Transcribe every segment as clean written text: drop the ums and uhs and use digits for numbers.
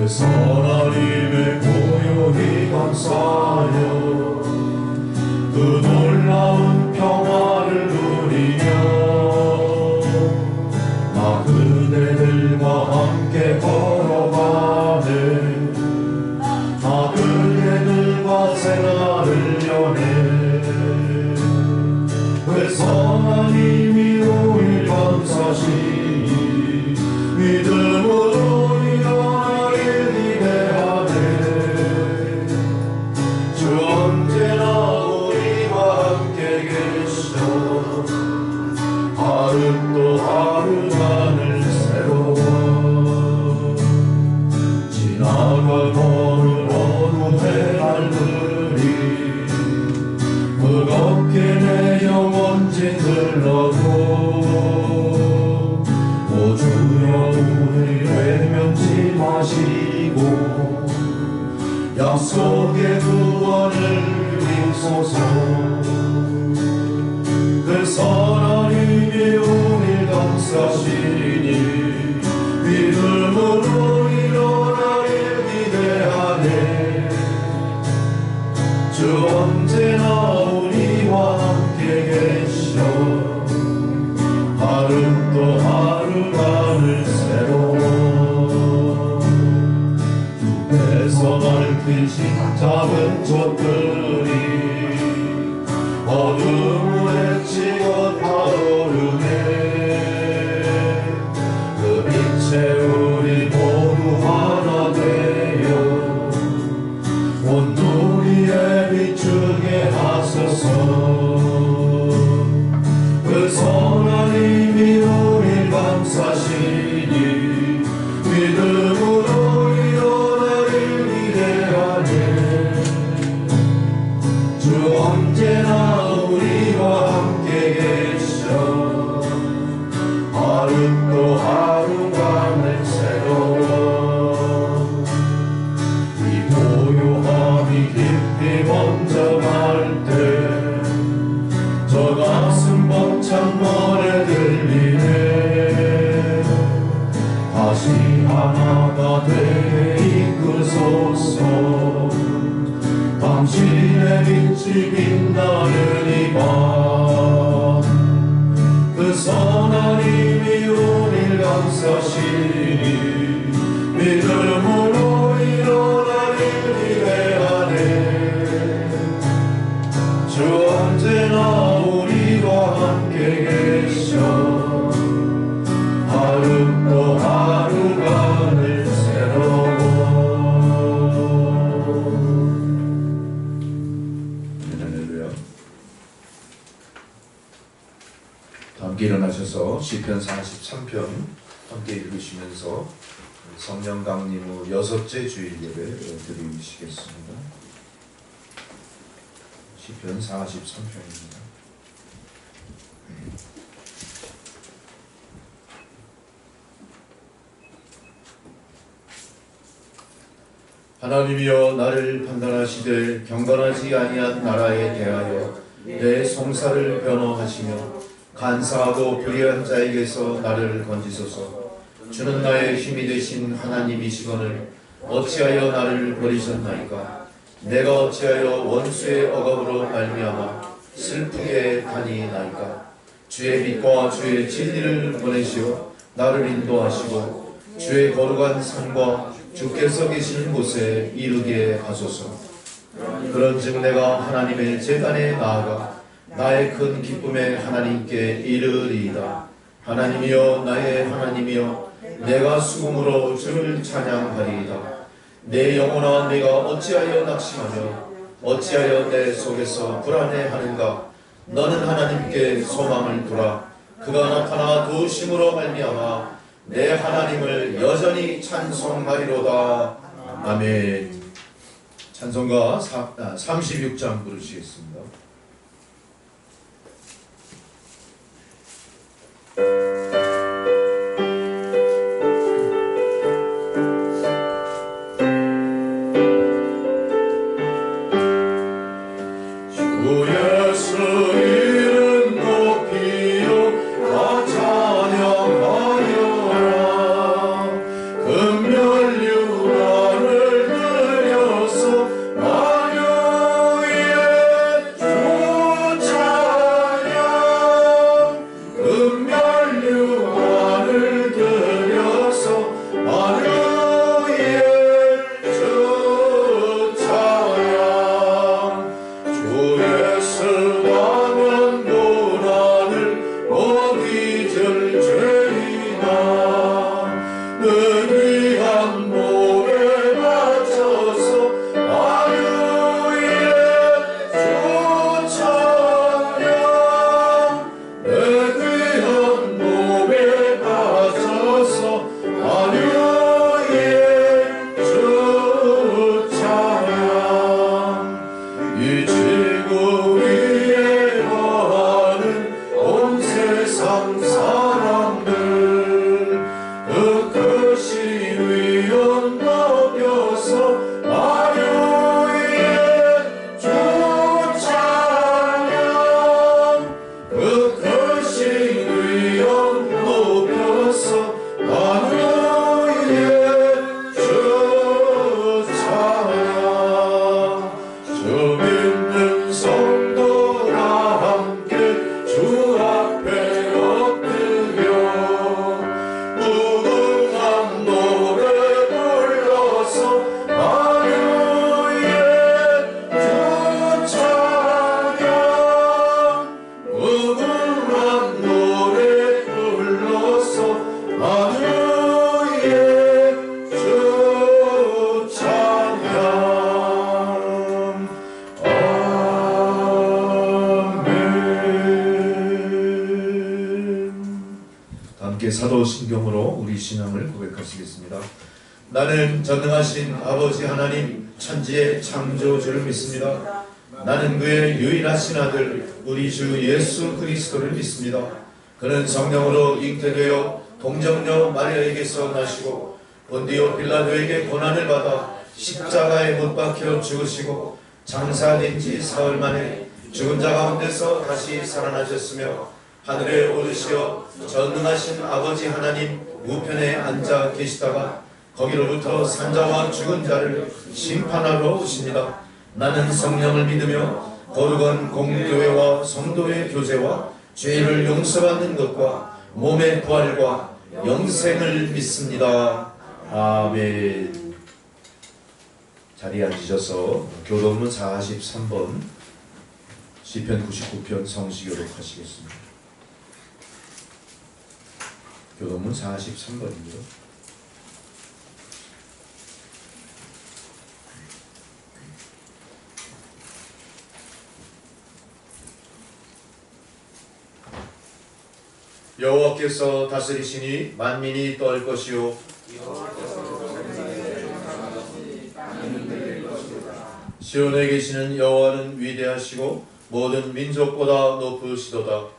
그래서 하나님의 고요히 감사하여 그 놀라운 평화를 누리며 나 그대들과 함께 걸어가네. 나 그대들과 생활을 여네. 그래서 하나님이 오일 감사시니 믿음으로 일어나길 기대하네. 주 언제나 우리와 함께 계셔. 하루 또 하루만을 새로워. 지나가버린 어두운 날들이 무겁게 내 영혼 짓눌러도 오 주여 우리 외면치 마시고 약속의 구원을 입소서. 그래서 하나님이 우리 감싸시니 믿음으로 일어나길 기대하네. 주 언제나 우리와 함께 계셔. 하루 또 하루만을 새로워. 눈에서 넓힌 작은 촛들이 어둠을 헤치고 타오르네. 그 빛에 우리 모두 하나 되어 온누리에 비추게 하소서. 그래서 하나님이 우릴 감싸시니 믿음으로 일어나길 기대하네. 주 언제나 우리와 함께 계셔. 하루 또 하루만을 새로워. 이 고요함이 깊이 번져갈 때 저 가슴 벅찬 노래 들리네. 다시 하나가 되게 이끄소서. 당신의 빛이 빛나는 이 밤. 그 하나님이 우릴 감싸시니 믿음으로 일어나길 기대하네. 주 언제나 우리와 함께 계셔. 하루 또 하루만을 새로워. 할렐루야. 함께 일어나셔서 시편 43편 함께 읽으시면서 성령 강림 후 6째 주일 예배 드리시겠습니다. 시편 43편입니다. 하나님이여 나를 판단하시되 경건하지 아니한 나라에 대하여 내 송사를 변호하시며 간사하고 불의한 자에게서 나를 건지소서. 주는 나의 힘이 되신 하나님이시거늘 어찌하여 나를 버리셨나이까. 내가 어찌하여 원수의 억압으로 말미암아 슬프게 다니나이까. 주의 빛과 주의 진리를 보내시어 나를 인도하시고 주의 거룩한 산과 주께서 계신 곳에 이르게 하소서. 그런즉 내가 하나님의 제단에 나아가 나의 큰 기쁨에 하나님께 이르리이다. 하나님이여 나의 하나님이여 내가 수금으로 주를 찬양하리이다. 내 영혼아 내가 어찌하여 낙심하며 어찌하여 내 속에서 불안해하는가. 너는 하나님께 소망을 두라. 그가 나타나 도우심으로 말미암아 내 하나님을 여전히 찬송하리로다. 아멘. 찬송가 36장 부르시겠습니다. 금멸류라 함께 사도신경으로 우리 신앙을 고백하시겠습니다. 나는 전능하신 아버지 하나님 천지의 창조주를 믿습니다. 나는 그의 유일하신 아들 우리 주 예수 그리스도를 믿습니다. 그는 성령으로 잉태되어 동정녀 마리아에게서 나시고 본디오 빌라도에게 고난을 받아 십자가에 못 박혀 죽으시고 장사된 지 사흘 만에 죽은 자 가운데서 다시 살아나셨으며 하늘에 오르시어 전능하신 아버지 하나님 우편에 앉아 계시다가 거기로부터 산자와 죽은 자를 심판하러 오십니다. 나는 성령을 믿으며 거룩한 공교회와 성도의 교제와 죄를 용서받는 것과 몸의 부활과 영생을 믿습니다. 아멘. 자리에 앉으셔서 교도문 43번 시편 99편 성시교독 하시겠습니다. 교도문 43번입니다. 여호와께서 다스리시니 만민이 떨 것이요 시온에 계시는 여호와는 위대하시고 모든 민족보다 높으시도다.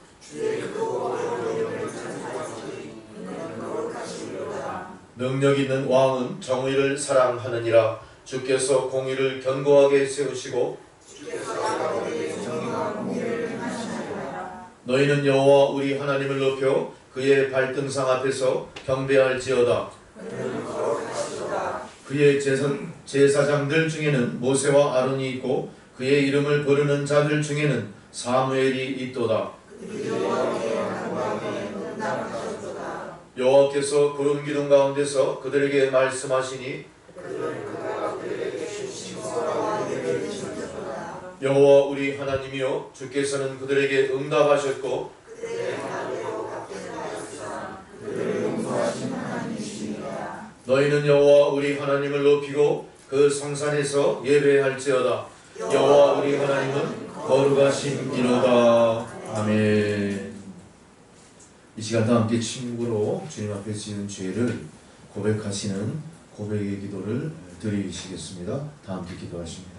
능력 있는 왕은 정의를 사랑하느니라. 주께서 공의를 견고하게 세우시고 너희는 여호와 우리 하나님을 높여 그의 발등상 앞에서 경배할지어다. 그의 제사장들 중에는 모세와 아론이 있고 그의 이름을 부르는 자들 중에는 사무엘이 있도다. 여호와께서 구름 기둥 가운데서 그들에게 말씀하시니 여호와 우리 하나님이여 주께서는 그들에게 응답하셨고 너희는 여호와 우리 하나님을 높이고 그 성산에서 예배할지어다. 여호와 우리 하나님은 거룩하심이로다. 아멘. 이 시간 다 함께 친구로 주님 앞에 지은 죄를 고백하시는 고백의 기도를 드리시겠습니다. 다 함께 기도하십니다.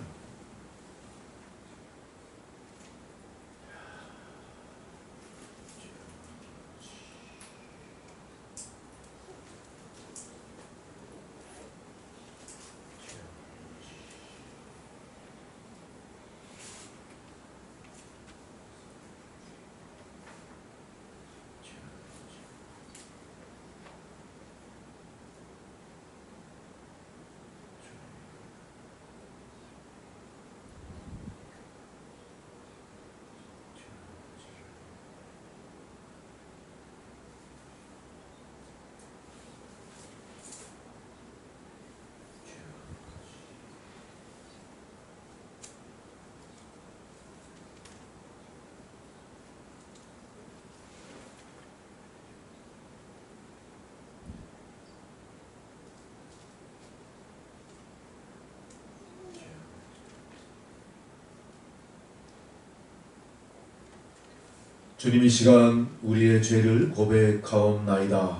주님, 이 시간 우리의 죄를 고백하옵나이다.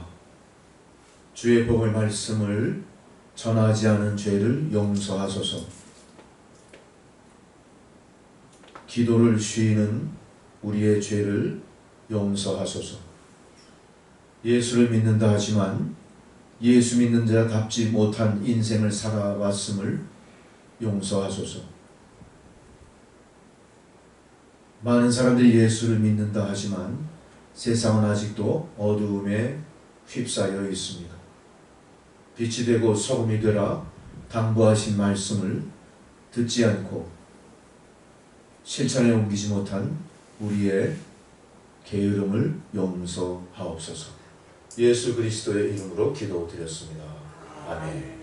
주의 복의 말씀을 전하지 않은 죄를 용서하소서. 기도를 쉬는 우리의 죄를 용서하소서. 예수를 믿는다 하지만 예수 믿는 자답지 못한 인생을 살아왔음을 용서하소서. 많은 사람들이 예수를 믿는다 하지만 세상은 아직도 어두움에 휩싸여 있습니다. 빛이 되고 소금이 되라 당부하신 말씀을 듣지 않고 실천에 옮기지 못한 우리의 게으름을 용서하옵소서. 예수 그리스도의 이름으로 기도드렸습니다. 아멘.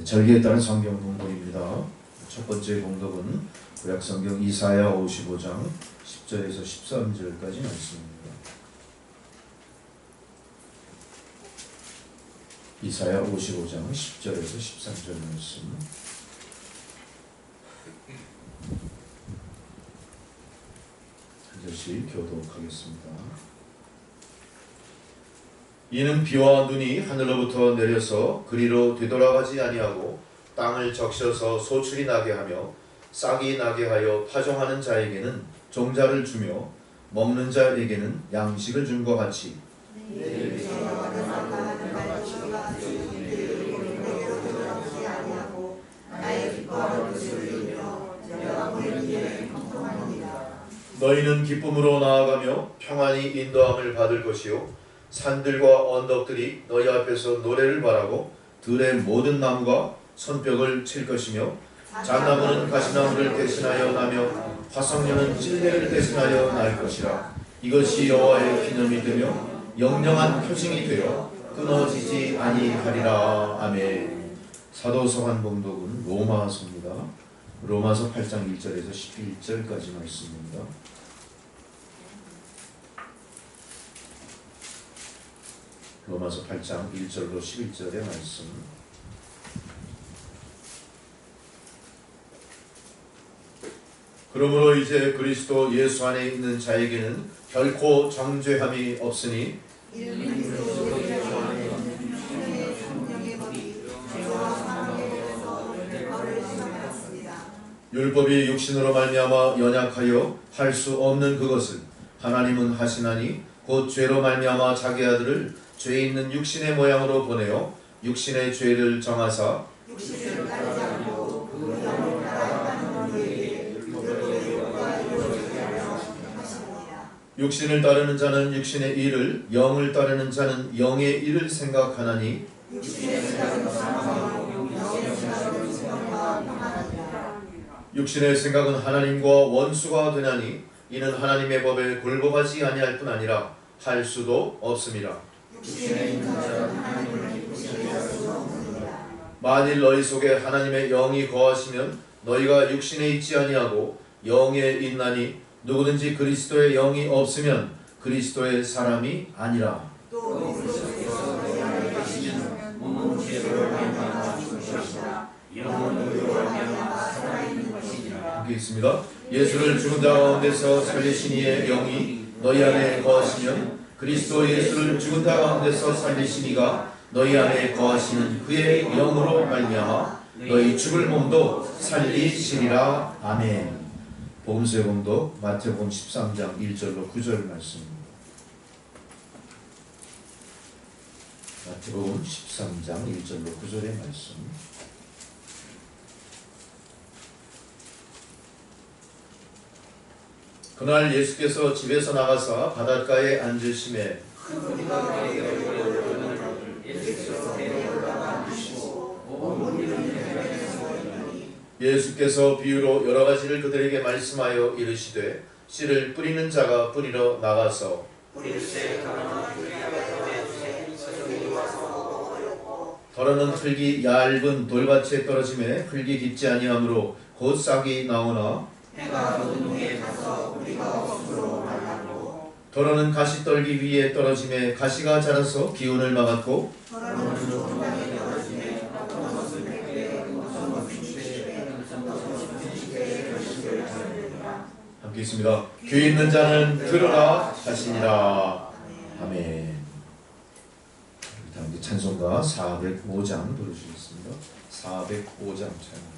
절기에 따른 성경 봉독입니다. 첫 번째 봉독은 구약성경 이사야 55장 10절에서 13절까지 말씀입니다. 이사야 55장 10절에서 13절 말씀. 한 절씩 교독하겠습니다. 이는 비와 눈이 하늘로부터 내려서 그리로 되돌아가지 아니하고 땅을 적셔서 소출이 나게 하며 싹이 나게 하여 파종하는 자에게는 종자를 주며 먹는 자에게는 양식을 준 것 같이 너희는 기쁨으로 나아가며 평안히 인도함을 받을 것이요 산들과 언덕들이 너희 앞에서 노래를 바라고 들의 모든 나무가 손뼉을 칠 것이며 잣나무는 가시나무를 대신하여 나며 화석류는 찔레를 대신하여 날 것이라. 이것이 여호와의 기념이 되며 영영한 표징이 되어 끊어지지 아니하리라. 아멘. 사도 서간봉독은 로마서입니다. 로마서 8장 1절에서 11절까지 말씀입니다. 로마서 8장 1절로 11절의 말씀. 그러므로 이제 그리스도 예수 안에 있는 자에게는 결코 정죄함이 없으니 율법이 육신으로 말미암아 연약하여 할 수 없는 그것을 하나님은 하시나니 곧 죄로 말미암아 자기 아들을 죄 있는 육신의 모양으로 보내어 육신의 죄를 정하사 육신을 따르는 자는 육신의 일을, 영을 따르는 자는 영의 일을 생각하나니 육신의 생각은 하나님과 원수가 되나니 이는 하나님의 법에 굴복하지 아니할 뿐 아니라 할 수도 없음이라. 만일 너희 속에 하나님의 영이 거하시면 너희가 육신에 있지 아니하고 영에 있나니 누구든지 그리스도의 영이 없으면 그리스도의 사람이 아니라. 함께 있습니다. 예수를 죽은 자 가운데서 살리신 이의 영이 너희 안에 거하시면 그리스도 예수를 죽은 자 가운데서 살리신 이가 너희 안에 거하시는 그의 영으로 말미암아 너희 죽을 몸도 살리시리라. 아멘. 복음서의 봉독 마태복음 13장 1절로 9절 말씀입니다. 마태복음 13장 1절로 9절의 말씀. 그날 예수께서 집에서 나가사 바닷가에 앉으심에 예수께서 비유로 여러 가지를 그들에게 말씀하여 이르시되 씨를 뿌리는 자가 뿌리러 나가서 더러는 흙이 얇은 돌밭에 떨어짐에 흙이 깊지 아니하므로 곧 싹이 나오나 더러는 가시떨기 위에 떨어짐에 가시가 자라서 기운을 막았고 함께 있습니다. 귀 있는 자는 들으라 하시니라. 아멘. 다음 찬송가 405장 부르시겠습니다. 405장 찬양.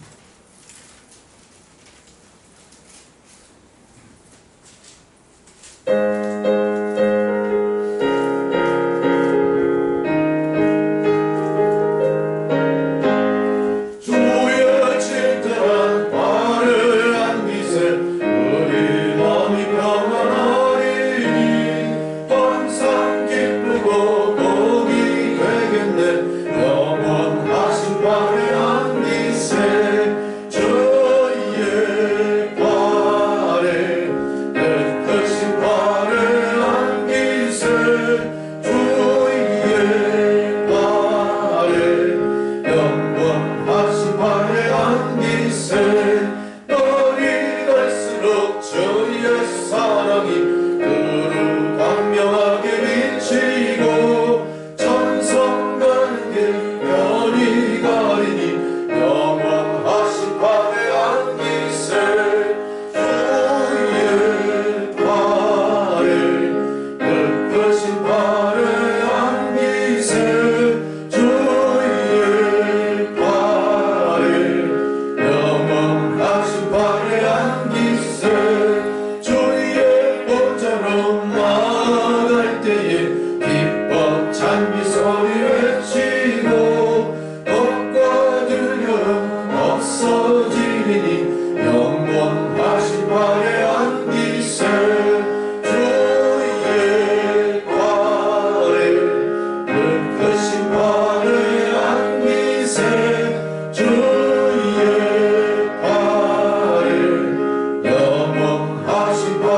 주의 발에 안기세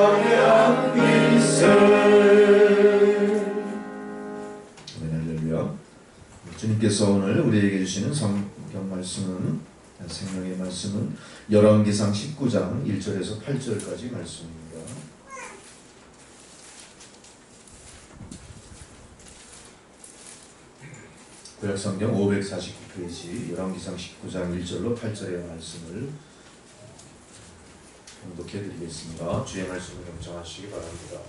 광야 빛을. 할렐루야. 주님께서 오늘 우리에게 주시는 성경 말씀은, 생명의 말씀은 열왕기상 19장 1절에서 8절까지 말씀입니다. 구약성경 549페이지 열왕기상 19장 1절로 8절의 말씀을 봉독해 드리겠습니다. 주의 말씀을 경청하시기 바랍니다.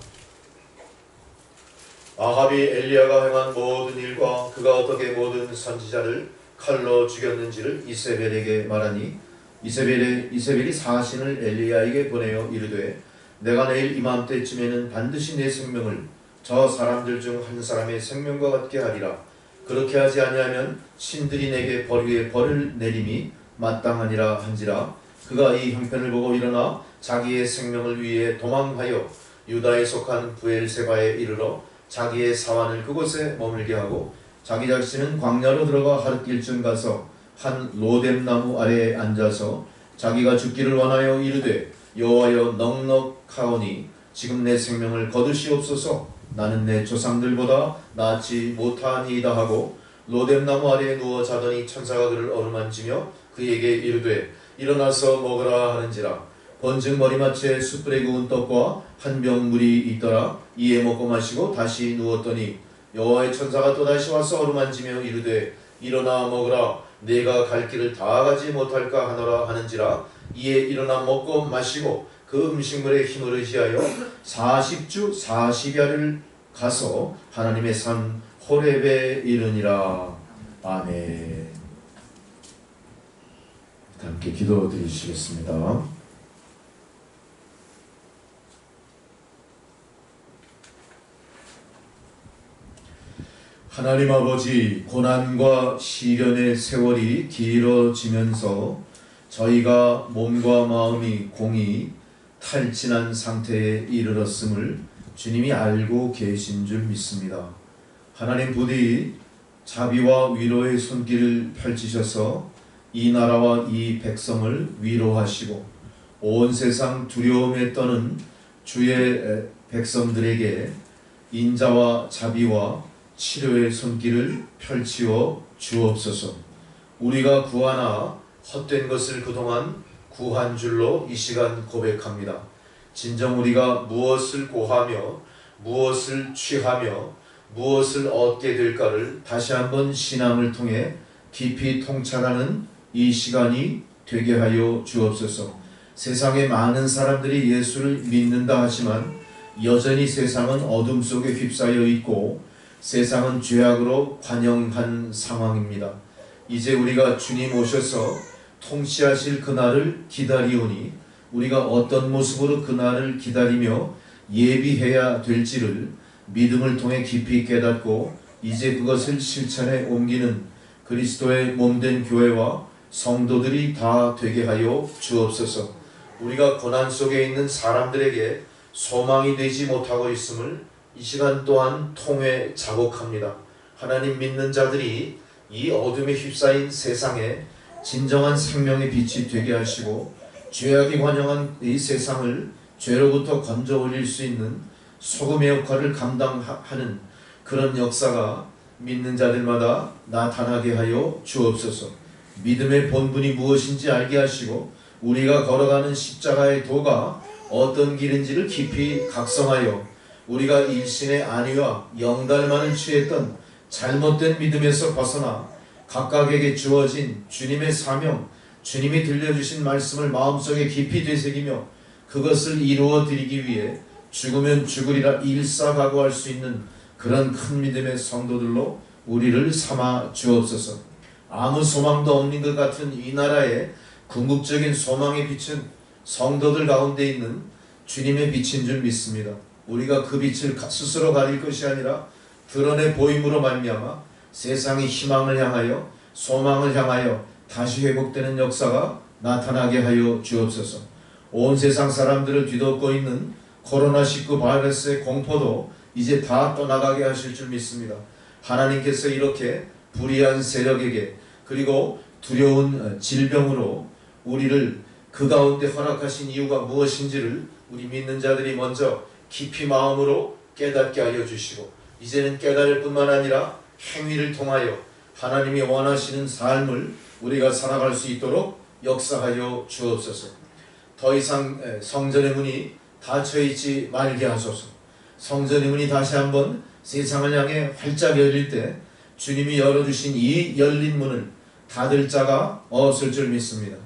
아합이 엘리야가 행한 모든 일과 그가 어떻게 모든 선지자를 칼로 죽였는지를 이세벨에게 말하니 이세벨이 사신을 엘리야에게 보내어 이르되 내가 내일 이맘때쯤에는 반드시 내 생명을 저 사람들 중 한 사람의 생명과 같게 하리라. 그렇게 하지 아니하면 신들이 내게 벌 위에 벌을 내림이 마땅하니라 한지라. 그가 이 형편을 보고 일어나 자기의 생명을 위해 도망하여 유다에 속한 부엘세바에 이르러 자기의 사환을 그곳에 머물게 하고 자기 자신은 광야로 들어가 하룻길쯤 가서 한 로뎀나무 아래에 앉아서 자기가 죽기를 원하여 이르되 여호와여 넉넉하오니 지금 내 생명을 거두시옵소서. 나는 내 조상들보다 낫지 못하니이다 하고 로뎀나무 아래에 누워 자더니 천사가 그를 어루만지며 그에게 이르되 일어나서 먹으라 하는지라. 번즉 머리맡에 숯불에 구운 떡과 한 병 물이 있더라. 이에 먹고 마시고 다시 누웠더니 여호와의 천사가 또다시 와서 어루만지며 이르되 일어나 먹으라. 내가 갈 길을 다 가지 못할까 하노라 하는지라. 이에 일어나 먹고 마시고 그 음식물의 힘을 의지하여 40주 40야를 가서 하나님의 산 호렙에 이르니라. 아멘. 함께 기도드리시겠습니다. 하나님 아버지, 고난과 시련의 세월이 길어지면서 저희가 몸과 마음이 공히 탈진한 상태에 이르렀음을 주님이 알고 계신 줄 믿습니다. 하나님 부디 자비와 위로의 손길을 펼치셔서 이 나라와 이 백성을 위로하시고 온 세상 두려움에 떠는 주의 백성들에게 인자와 자비와 치료의 손길을 펼치어 주옵소서. 우리가 구하나 헛된 것을 그동안 구한 줄로 이 시간 고백합니다. 진정 우리가 무엇을 고하며 무엇을 취하며 무엇을 얻게 될까를 다시 한번 신앙을 통해 깊이 통찰하는 이 시간이 되게 하여 주옵소서. 세상에 많은 사람들이 예수를 믿는다 하지만 여전히 세상은 어둠 속에 휩싸여 있고 세상은 죄악으로 관영한 상황입니다. 이제 우리가 주님 오셔서 통치하실 그날을 기다리오니 우리가 어떤 모습으로 그날을 기다리며 예비해야 될지를 믿음을 통해 깊이 깨닫고 이제 그것을 실천에 옮기는 그리스도의 몸된 교회와 성도들이 다 되게 하여 주옵소서. 우리가 고난 속에 있는 사람들에게 소망이 되지 못하고 있음을 이 시간 또한 통해 자복합니다. 하나님 믿는 자들이 이 어둠에 휩싸인 세상에 진정한 생명의 빛이 되게 하시고 죄악이 관영한 이 세상을 죄로부터 건져 올릴 수 있는 소금의 역할을 감당하는 그런 역사가 믿는 자들마다 나타나게 하여 주옵소서. 믿음의 본분이 무엇인지 알게 하시고 우리가 걸어가는 십자가의 도가 어떤 길인지를 깊이 각성하여 우리가 일신의 안위와 영달만을 취했던 잘못된 믿음에서 벗어나 각각에게 주어진 주님의 사명, 주님이 들려주신 말씀을 마음속에 깊이 되새기며 그것을 이루어 드리기 위해 죽으면 죽으리라 일사각오할 수 있는 그런 큰 믿음의 성도들로 우리를 삼아 주옵소서. 아무 소망도 없는 것 같은 이 나라에 궁극적인 소망의 빛은 성도들 가운데 있는 주님의 빛인 줄 믿습니다. 우리가 그 빛을 스스로 가릴 것이 아니라 드러내 보임으로 말미암아 세상의 희망을 향하여 소망을 향하여 다시 회복되는 역사가 나타나게 하여 주옵소서. 온 세상 사람들을 뒤덮고 있는 코로나19 바이러스의 공포도 이제 다 떠나가게 하실 줄 믿습니다. 하나님께서 이렇게 불의한 세력에게 그리고 두려운 질병으로 우리를 그 가운데 허락하신 이유가 무엇인지를 우리 믿는 자들이 먼저 깊이 마음으로 깨닫게 하여 주시고 이제는 깨달을 뿐만 아니라 행위를 통하여 하나님이 원하시는 삶을 우리가 살아갈 수 있도록 역사하여 주옵소서. 더 이상 성전의 문이 닫혀있지 말게 하소서. 성전의 문이 다시 한번 세상을 향해 활짝 열릴 때 주님이 열어주신 이 열린 문을 닫을 자가 없을 줄 믿습니다.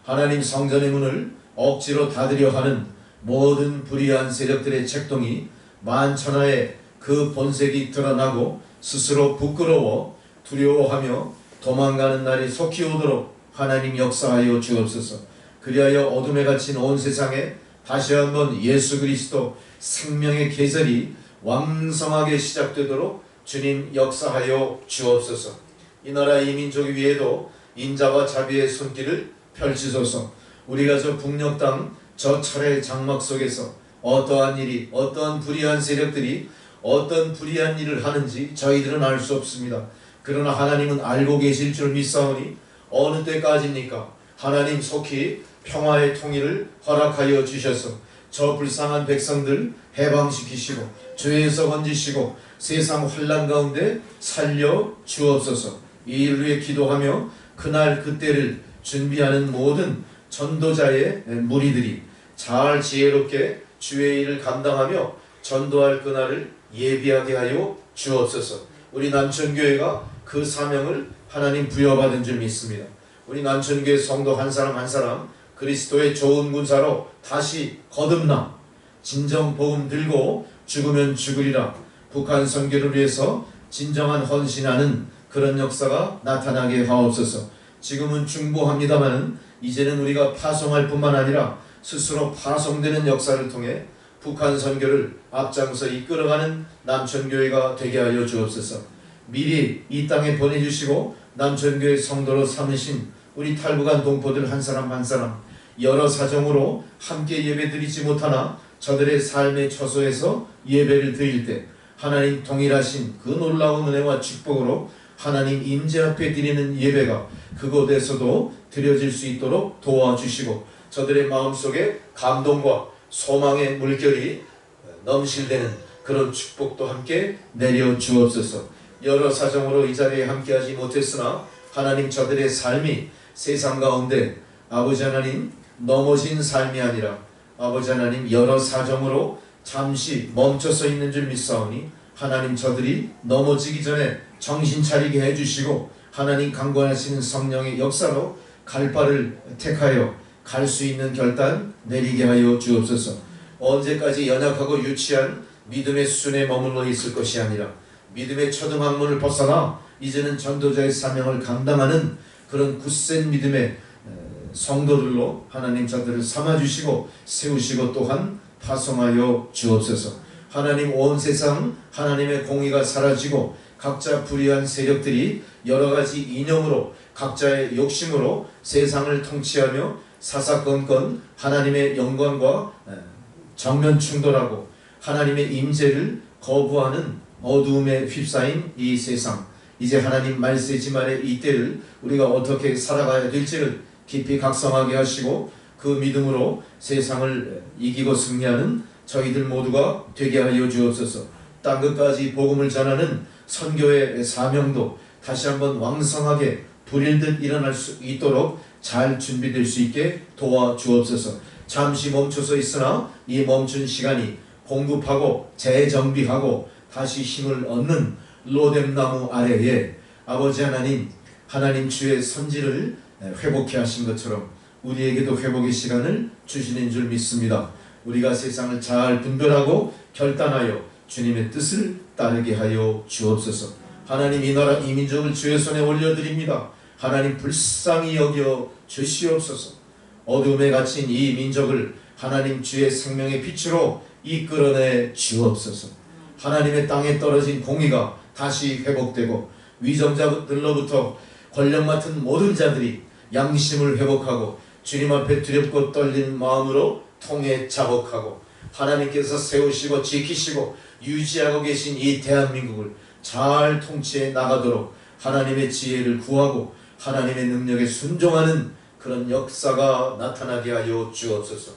하나님 성전의 문을 억지로 닫으려 하는 모든 불의한 세력들의 책동이 만천하에 그 본색이 드러나고 스스로 부끄러워 두려워하며 도망가는 날이 속히 오도록 하나님 역사하여 주옵소서. 그리하여 어둠에 갇힌 온 세상에 다시 한번 예수 그리스도 생명의 계절이 왕성하게 시작되도록 주님 역사하여 주옵소서. 이 나라 이 민족 위에도 인자와 자비의 손길을 펼치소서. 우리가 저 북녘 땅 저 철의 장막 속에서 어떠한 일이 어떠한 불의한 세력들이 어떤 불의한 일을 하는지 저희들은 알 수 없습니다. 그러나 하나님은 알고 계실 줄 믿사오니 어느 때까지입니까? 하나님 속히 평화의 통일을 허락하여 주셔서 저 불쌍한 백성들 해방시키시고 죄에서 건지시고 세상 환난 가운데 살려 주옵소서. 이 일을 위해 기도하며 그날 그때를 준비하는 모든 전도자의 무리들이 잘 지혜롭게 주의 일을 감당하며 전도할 그날을 예비하게 하여 주옵소서. 우리 남천교회가 그 사명을 하나님 부여받은 줄 믿습니다. 우리 남천교회 성도 한 사람 한 사람 그리스도의 좋은 군사로 다시 거듭나 진정 복음 들고 죽으면 죽으리라 북한 선교를 위해서 진정한 헌신하는 그런 역사가 나타나게 하옵소서. 지금은 중보합니다마는 이제는 우리가 파송할 뿐만 아니라 스스로 파송되는 역사를 통해 북한 선교를 앞장서 이끌어가는 남천교회가 되게 하여 주옵소서. 미리 이 땅에 보내주시고 남천교회 성도로 삼으신 우리 탈북한 동포들 한 사람 한 사람 여러 사정으로 함께 예배드리지 못하나 저들의 삶의 처소에서 예배를 드릴 때 하나님 동일하신 그 놀라운 은혜와 축복으로 하나님 임재 앞에 드리는 예배가 그곳에서도 드려질 수 있도록 도와주시고 저들의 마음속에 감동과 소망의 물결이 넘실대는 그런 축복도 함께 내려 주옵소서. 여러 사정으로 이 자리에 함께하지 못했으나 하나님 저들의 삶이 세상 가운데 아버지 하나님 넘어진 삶이 아니라 아버지 하나님 여러 사정으로 잠시 멈춰서 있는 줄 믿사오니 하나님 저들이 넘어지기 전에 정신 차리게 해주시고 하나님 강권하시는 성령의 역사로 갈 바를 택하여 갈 수 있는 결단 내리게 하여 주옵소서. 언제까지 연약하고 유치한 믿음의 수준에 머물러 있을 것이 아니라 믿음의 초등학문을 벗어나 이제는 전도자의 사명을 감당하는 그런 굳센 믿음의 성도들로 하나님 저들을 삼아주시고 세우시고 또한 파송하여 주옵소서. 하나님 온 세상 하나님의 공의가 사라지고 각자 불의한 세력들이 여러가지 이념으로 각자의 욕심으로 세상을 통치하며 사사건건 하나님의 영광과 정면 충돌하고 하나님의 임재를 거부하는 어두움에 휩싸인 이 세상, 이제 하나님 말세지말의 이때를 우리가 어떻게 살아가야 될지를 깊이 각성하게 하시고 그 믿음으로 세상을 이기고 승리하는 저희들 모두가 되게 하여 주옵소서. 땅끝까지 복음을 전하는 선교의 사명도 다시 한번 왕성하게 불일 듯 일어날 수 있도록 잘 준비될 수 있게 도와주옵소서. 잠시 멈춰서 있으나 이 멈춘 시간이 공급하고 재정비하고 다시 힘을 얻는 로뎀나무 아래에 아버지 하나님, 하나님 주의 선지를 회복해 하신 것처럼 우리에게도 회복의 시간을 주시는 줄 믿습니다. 우리가 세상을 잘 분별하고 결단하여 주님의 뜻을 따르게 하여 주옵소서. 하나님 이 나라 이 민족을 주의 손에 올려드립니다. 하나님 불쌍히 여겨 주시옵소서. 어둠에 갇힌 이 민족을 하나님 주의 생명의 빛으로 이끌어내 주옵소서. 하나님의 땅에 떨어진 공의가 다시 회복되고 위정자들로부터 권력 맡은 모든 자들이 양심을 회복하고 주님 앞에 두렵고 떨린 마음으로 통해 자복하고 하나님께서 세우시고 지키시고 유지하고 계신 이 대한민국을 잘 통치해 나가도록 하나님의 지혜를 구하고 하나님의 능력에 순종하는 그런 역사가 나타나게 하여 주옵소서.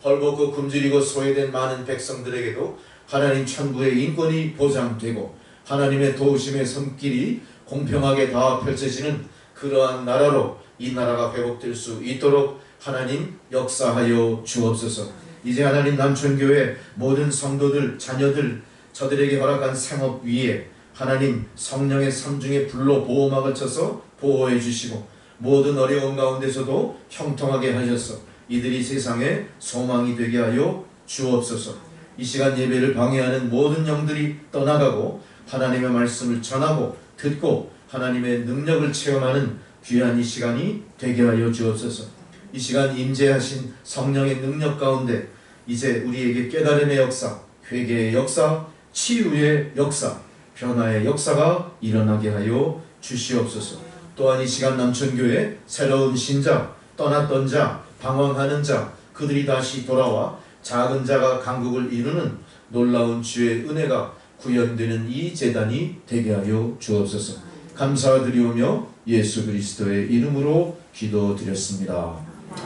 헐벗고 굶주리고 소외된 많은 백성들에게도 하나님 천국의 인권이 보장되고 하나님의 도우심의 손길이 공평하게 다 펼쳐지는 그러한 나라로 이 나라가 회복될 수 있도록 하나님 역사하여 주옵소서. 이제 하나님 남천교회 모든 성도들, 자녀들, 저들에게 허락한 생업 위에 하나님 성령의 삼중의 불로 보호막을 쳐서 보호해 주시고 모든 어려운 가운데서도 형통하게 하셔서 이들이 세상에 소망이 되게 하여 주옵소서. 이 시간 예배를 방해하는 모든 영들이 떠나가고 하나님의 말씀을 전하고 듣고 하나님의 능력을 체험하는 귀한 이 시간이 되게 하여 주옵소서. 이 시간 임재하신 성령의 능력 가운데 이제 우리에게 깨달음의 역사, 회개의 역사, 치유의 역사, 변화의 역사가 일어나게 하여 주시옵소서. 또한 이 시간 남천교회 새로운 신자, 떠났던 자, 방황하는 자, 그들이 다시 돌아와 작은 자가 강국을 이루는 놀라운 주의 은혜가 구현되는 이 제단이 되게 하여 주옵소서. 감사드리오며 예수 그리스도의 이름으로 기도드렸습니다.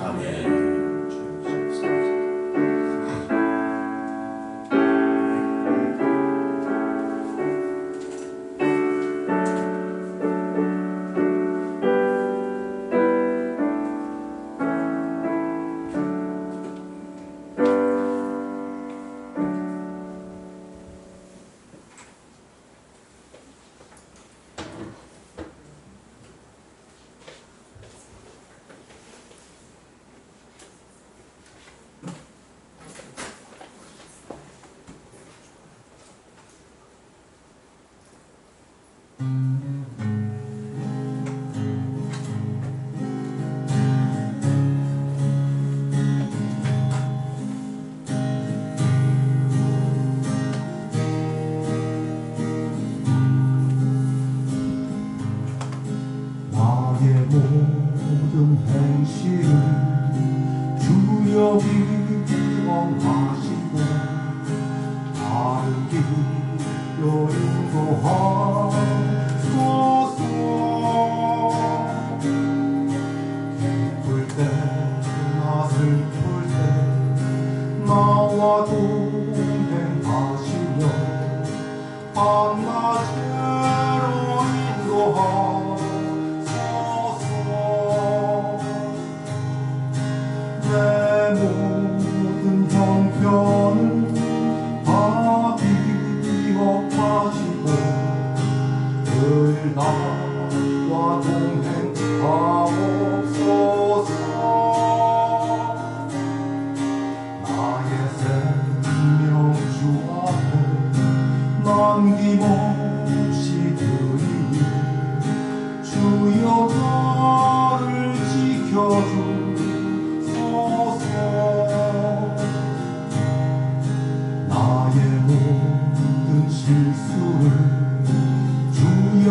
아멘. 모든 행실을 주여 기억하시고 바른 길로 인도하소서. 기쁠 때나 슬플 때 나와 동행하시며 밤낮으로 인도하소서. 내 모든 형편을 다 기억하시고 늘 나와 동행하옵소서. 나의 생명 주 앞에 남김없이 드리니 주여 나를 지켜주 나의 모든 실수를 주여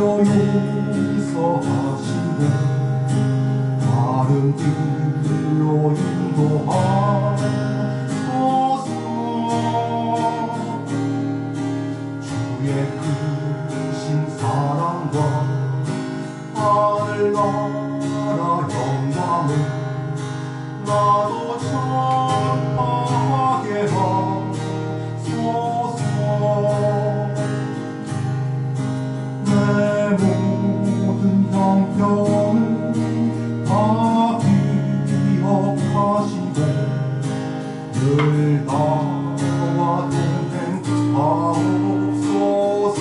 용서하시고 바른 길로 인도하소서. 주의 크신 사랑과 하늘나라 영광을 나도 전파하게 하소서. 내 모든 형편을 다 기억하시고 늘 나와 동행하옵소서.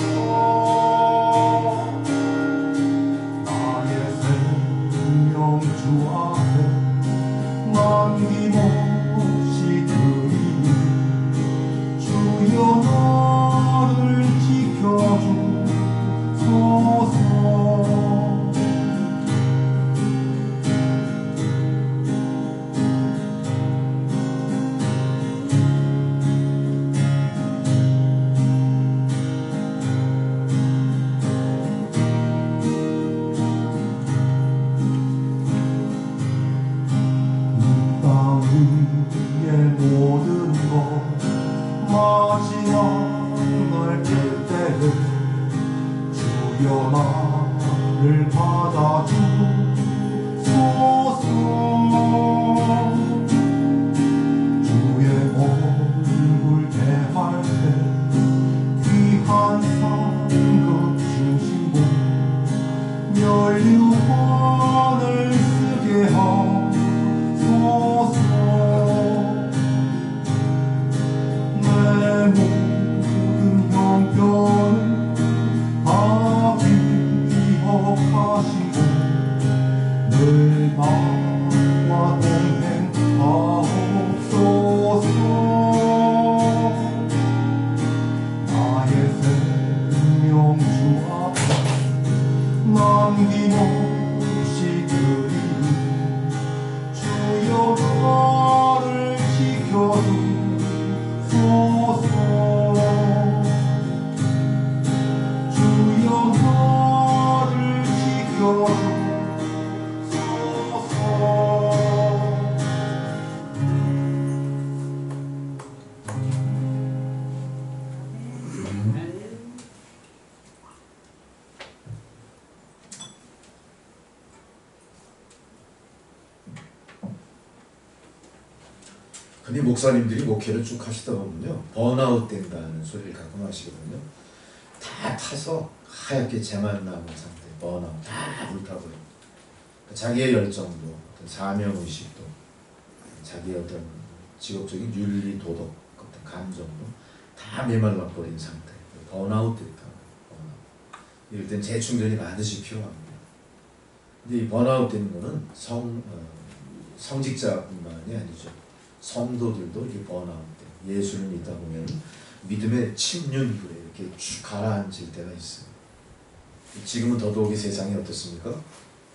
나의 생명 주 앞에 남김없이 드리니 주여 나를 지켜주소서. 모든 것 마지막 날 뵐 때에 주여 나를 받아주소서. 주의 근데 목사님들이 목회를 쭉 하시다 보면요, 번아웃 된다는 소리를 가끔 하시거든요. 다 타서 하얗게 재만 남은 상태, 번아웃, 다 불타버려. 자기의 열정도, 어떤 사명의식도, 자기의 어떤 직업적인 윤리, 도덕, 어떤 감정도 다 메말라 버린 상태, 번아웃 됐다. 이럴 땐 재충전이 반드시 필요합니다. 근데 이 번아웃 되는 거는 성직자뿐만이 아니죠. 성도들도 이렇게 번아웃 돼. 예수를 믿다 보면 믿음의 침륜불에 이렇게 쭉 가라앉을 때가 있어요. 지금은 더더욱이 세상이 어떻습니까?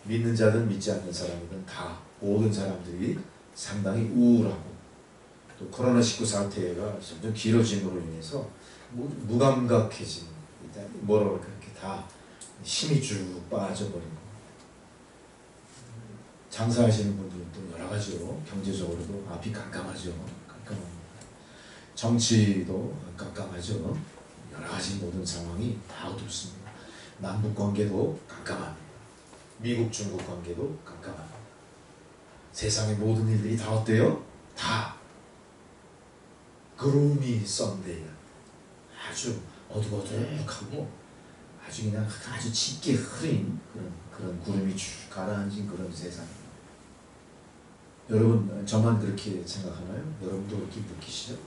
믿는 자든 믿지 않는 사람이든 다 모든 사람들이 상당히 우울하고, 또 코로나19 사태가 점점 길어짐으로 인해서 무감각해진, 뭐라고 그럴까, 이렇게 다 힘이 쭉 빠져버리고, 장사하시는 분들도 여러 가지로 경제적으로도 앞이 깜깜하죠. 깜깜합니다. 정치도 깜깜하죠. 여러 가지 모든 상황이 다 어둡습니다. 남북 관계도 깜깜합니다. 미국 중국 관계도 깜깜합니다. 세상의 모든 일들이 다 어때요? 다 그루미 썬데이, 아주 어둑어둑하고 아주 그냥 아주 짙게 흐린 그런 구름이 쭉 가라앉은 그런 세상. 여러분 저만 그렇게 생각하나요? 여러분도 그렇게 느끼시죠?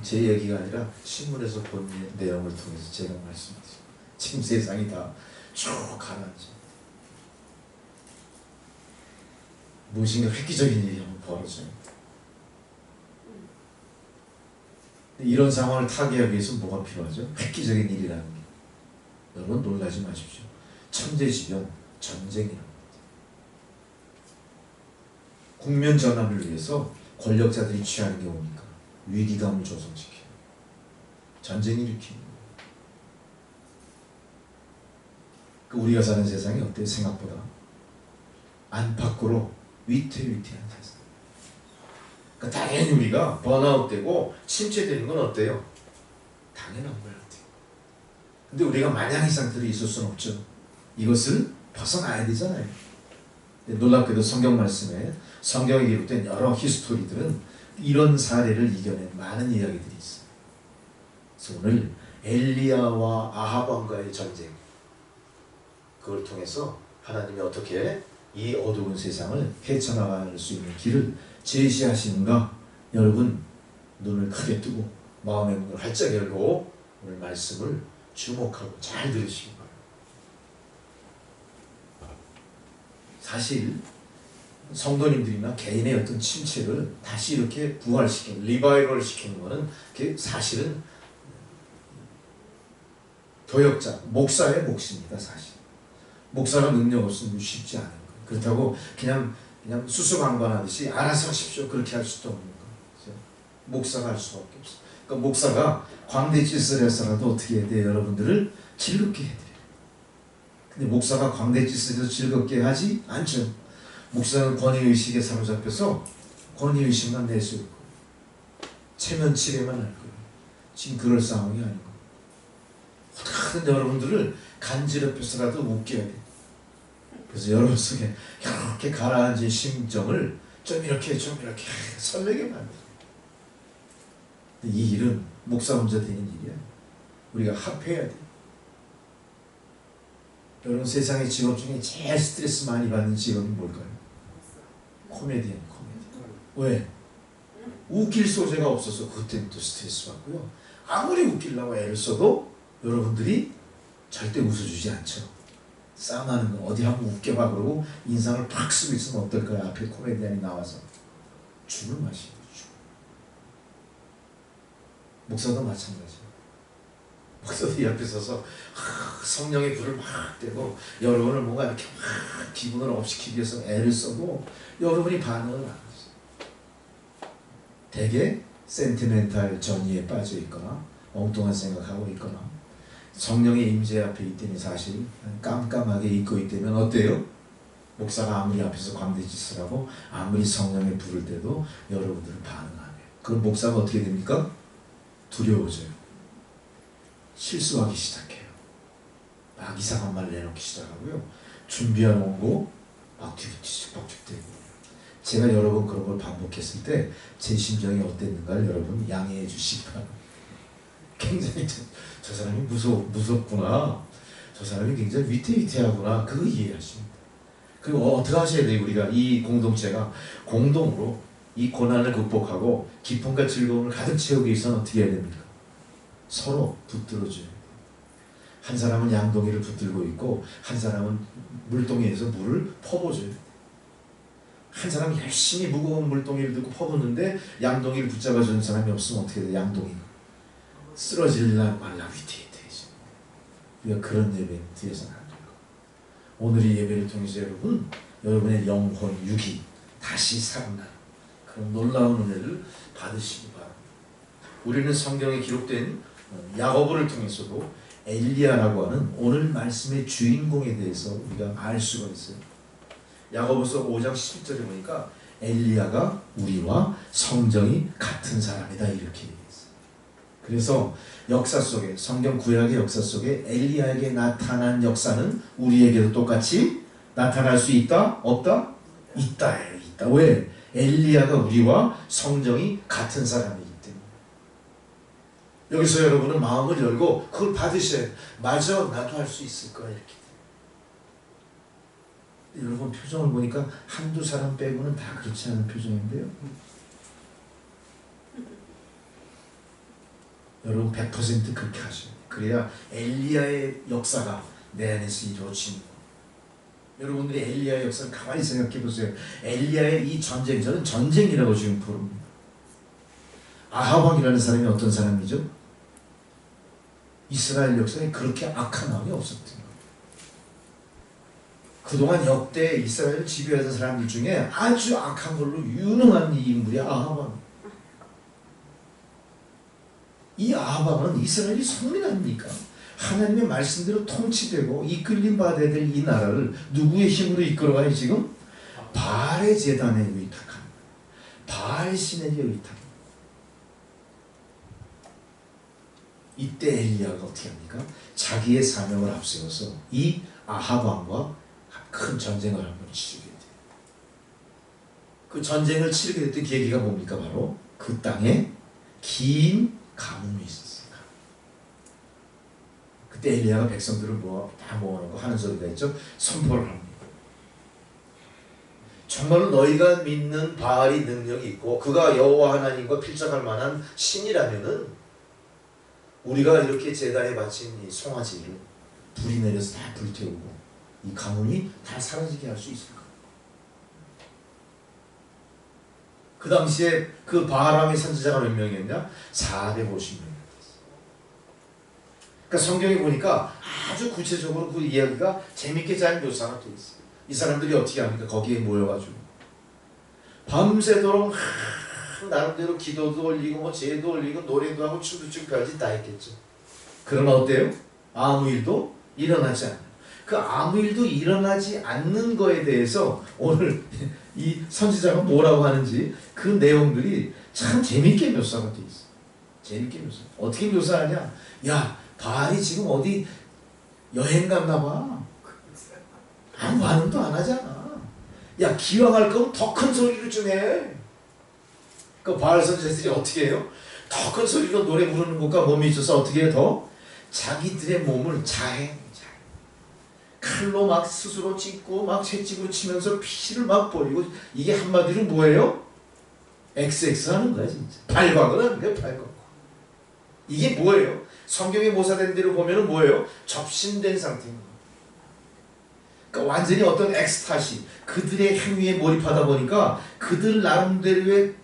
제 얘기가 아니라 신문에서 본 내용을 통해서 제가 말씀드립니다. 지금 세상이 다 쭉 가라앉아. 무엇인가 획기적인 일이 한번 벌어져요. 이런 상황을 타개하기 위해서 뭐가 필요하죠? 획기적인 일이라는 게. 여러분 놀라지 마십시오. 천재지변, 전쟁이랍니다. 국면 전환을 위해서 권력자들이 취하는 게 뭡니까? 위기감을 조성시켜요. 전쟁 일으키는. 우리가 사는 세상이 어때요? 생각보다 안팎으로 위태위태한 세상. 그러니까 당연히 우리가 번아웃되고 침체되는 건 어때요? 당연한 것 같아요. 근데 우리가 마냥 이 상태로 있을 수는 없죠. 이것을 벗어나야 되잖아요. 놀랍게도 성경 말씀에, 성경에 기록된 여러 히스토리들은 이런 사례를 이겨낸 많은 이야기들이 있어요. 그래서 오늘 엘리야와 아합 왕과의 전쟁, 그걸 통해서 하나님이 어떻게 이 어두운 세상을 헤쳐나갈 수 있는 길을 제시하시는가, 여러분 눈을 크게 뜨고 마음의 문을 활짝 열고 오늘 말씀을 주목하고 잘 들으시기 바랍니다. 사실 성도님들이나 개인의 어떤 침체를 다시 이렇게 부활시키는, 리바이벌 시키는 것은 사실은 도역자, 목사의 몫입니다. 사실 목사가 능력 없으면 쉽지 않은 거예요. 그렇다고 그냥 수수방관하듯이 알아서 하십시오, 그렇게 할 수도 없는 거예요. 목사가 할 수밖에 없어요. 그러니까 목사가 광대짓을 해서라도 어떻게 해야 돼요? 여러분들을 즐겁게 해드려요. 근데 목사가 광대짓을 해서 즐겁게 하지 않죠. 목사는 권위의식에 사로잡혀서 권위의식만 내수 있고 체면치레만 할 거예요. 지금 그럴 상황이 아니고 어떻게든 여러분들을 간지럽혀서라도 웃겨야 돼요. 그래서 여러분 속에 이렇게 가라앉은 심정을 좀 이렇게 설레게 만들어요. 이 일은 목사 혼자 되는 일이야. 우리가 합해야 돼. 여러분 세상의 직업 중에 제일 스트레스 많이 받는 직업이 뭘까요? 코미디언. 왜? 웃길 소재가 없어서 그때부터 스트레스 받고요. 아무리 웃기려고 애를 써도 여러분들이 절대 웃어주지 않죠. 싸움하는 거 어디 한번 웃겨봐 그러고 인상을 팍 쓰고 있으면 어떨까요? 앞에 코미디언이 나와서 죽을 맛이에요. 목사도 마찬가지예요. 목사도 옆에 서서 성령의 불을 막 떼고 여러분을 뭔가 이렇게 막 기분을 업시키기 위해서 애를 써도 여러분이 반응을 안 하세요. 되게 센티멘탈 전이에 빠져 있거나 엉뚱한 생각하고 있거나 성령의 임재 앞에 있더니 사실 깜깜하게 있고 있다면 어때요? 목사가 아무리 앞에서 광대짓을 하고 아무리 성령의 불을 떼도 여러분들은 반응 안 해요. 그럼 목사가 어떻게 됩니까? 두려워져요. 실수하기 시작해요. 막 이상한 말 내놓기 시작하고요. 준비해놓은 거 막 뒤죽박죽대고 제가 여러 번 그런 걸 반복했을 때 제 심정이 어땠는가를 여러분 양해해 주시기 바랍니다. 굉장히 저 사람이 무섭구나. 저 사람이 굉장히 위태위태하구나. 그거 이해하십니다. 그리고 어떻게 하셔야 돼요? 우리가 이 공동체가 공동으로 이 고난을 극복하고 기쁨과 즐거움을 가득 채우기 위해서는 어떻게 해야 됩니까? 서로 붙들어줘요. 한 사람은 양동이를 붙들고 있고 한 사람은 물동이에서 물을 퍼부어줘요. 한 사람이 열심히 무거운 물동이를 들고 퍼붓는데 양동이를 붙잡아주는 사람이 없으면 어떻게 돼요? 양동이가 쓰러질라 말라 위태위태해져. 우리가 그런 예배 뒤에서는 안 돼요. 오늘 이 예배를 통해서 여러분의 영혼, 육이 다시 살아나는 그런 놀라운 은혜를 받으시기 바랍니다. 우리는 성경에 기록된 야고보를 통해서도 엘리야라고 하는 오늘 말씀의 주인공에 대해서 우리가 알 수가 있어요. 야고보서 5장 11절에 보니까 엘리야가 우리와 성정이 같은 사람이다 이렇게 얘기했어요. 그래서 역사 속에 성경 구약의 역사 속에 엘리야에게 나타난 역사는 우리에게도 똑같이 나타날 수 있다? 없다? 있다예요. 있다. 왜? 엘리야가 우리와 성정이 같은 사람이기 때문에. 여기서 여러분은 마음을 열고 그걸 받으셔야 맞아 나도 할 수 있을 거야 이렇게. 여러분 표정을 보니까 한두 사람 빼고는 다 그렇지 않은 표정인데요. 여러분 100% 그렇게 하셔야 돼요. 그래야 엘리야의 역사가 내 안에서 이루어지는 거예요. 여러분들이 엘리야의 역사를 가만히 생각해 보세요. 엘리야의 이 전쟁, 저는 전쟁이라고 지금 부릅니다. 아합 왕이라는 사람이 어떤 사람이죠? 이스라엘 역사에 그렇게 악한 왕이 없었던 거예요. 그동안 역대 이스라엘을 지배하던 사람들 중에 아주 악한 걸로 유능한 이 인물이 아합 왕. 이 아합 왕은 이스라엘이 성민 아닙니까? 하나님의 말씀대로 통치되고 이끌림 받아야 될 이 나라를 누구의 힘으로 이끌어가요 지금? 바알의 제단에 의탁한 바알 신에게 의탁. 이때 엘리야가 어떻게 합니까? 자기의 사명을 앞세워서 이 아합 왕과 큰 전쟁을 한번 치르게 돼요. 그 전쟁을 치르게 됐던 계기가 뭡니까? 바로 그 땅에 긴 가뭄이 있었어요. 그때 엘리야가 백성들을 다 모아놓고 하는 소리가 있죠. 선포를 합니다. 정말로 너희가 믿는 바알이 능력이 있고 그가 여호와 하나님과 필적할 만한 신이라면은 우리가 이렇게 제단에 바친 이 송아지를 불이 내려서 다 불태우고 이 가뭄이 다 사라지게 할 수 있을까? 그 당시에 그 바알왕의 선지자가 몇 명이었냐? 450명. 그러니까 성경에 보니까 아주 구체적으로 그 이야기가 재밌게 잘 묘사가 되어 있어요. 이 사람들이 어떻게 합니까? 거기에 모여가지고 밤새도록 나름대로 기도도 올리고 뭐 제도 올리고 노래도 하고 춤도 추고 별짓 다 했겠죠. 그러나 어때요? 아무 일도 일어나지 않아요. 그 아무 일도 일어나지 않는 거에 대해서 오늘 이 선지자가 뭐라고 하는지 그 내용들이 참 재밌게 묘사가 되어 있어요. 재밌게 묘사. 어떻게 묘사하냐? 야, 바알이 지금 어디 여행 갔나 봐. 아무 반응도 안 하잖아. 야, 기왕할 거면 더 큰 소리를 좀 해. 그 바알 선지자들이 어떻게 해요? 더 큰 소리로 노래 부르는 것과 몸이 있어서 어떻게 해? 더 자기들의 몸을 자해. 칼로 막 스스로 찢고 막 채찍으로 치면서 피를 막 버리고 이게 한마디로 뭐예요? XX 하는 거야 진짜. 발광을 하는 거야 발광. 이게 뭐예요? 성경에 모사된 대로 보면 뭐예요? 접신된 상태인 거예요. 그러니까 완전히 어떤 엑스타시 그들의 행위에 몰입하다 보니까 그들 나름대로의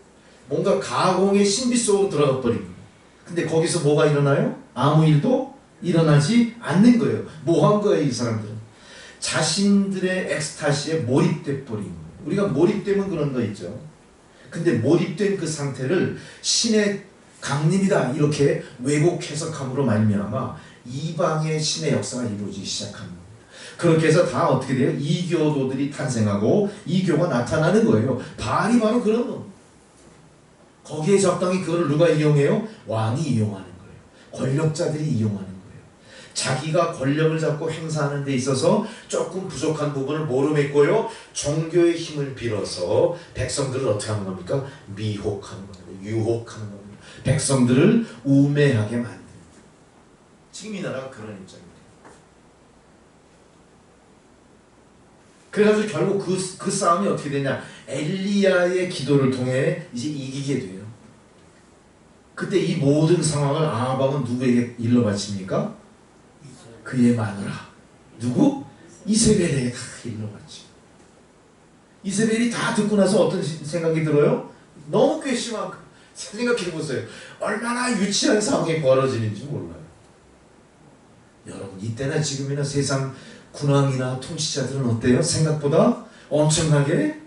뭔가 가공의 신비 속으로 들어가 버린 거예요. 근데 거기서 뭐가 일어나요? 아무 일도 일어나지 않는 거예요. 뭐 한 거예요 이 사람들은? 자신들의 엑스타시에 몰입돼 버린 거예요. 우리가 몰입되면 그런 거 있죠. 근데 몰입된 그 상태를 신의 강림이다 이렇게 왜곡 해석함으로 말미암아 이방의 신의 역사가 이루어지기 시작합니다. 그렇게 해서 다 어떻게 돼요? 이교도들이 탄생하고 이교가 나타나는 거예요. 바알이 바로 그런 거. 거기에 적당히 그걸 누가 이용해요? 왕이 이용하는 거예요. 권력자들이 이용하는 거예요. 자기가 권력을 잡고 행사하는 데 있어서 조금 부족한 부분을 모르겠고요. 종교의 힘을 빌어서 백성들을 어떻게 하는 겁니까? 미혹하는 겁니다. 유혹하는 겁니다. 백성들을 우매하게 만듭니다. 지금 이 나라가 그런 입장입니다. 그래가지고 결국 그 싸움이 어떻게 되냐? 엘리야의 기도를 통해 이제 이기게 돼요. 그때 이 모든 상황을 아합왕은 누구에게 일러 바칩니까? 그의 마누라. 누구? 이세벨에게 다 일러 바치고. 이세벨이 다 듣고 나서 어떤 생각이 들어요? 너무 괘씸한, 생각해 보세요. 얼마나 유치한 상황이 벌어지는지 몰라요. 여러분, 이때나 지금이나 세상 군왕이나 통치자들은 어때요? 생각보다 엄청나게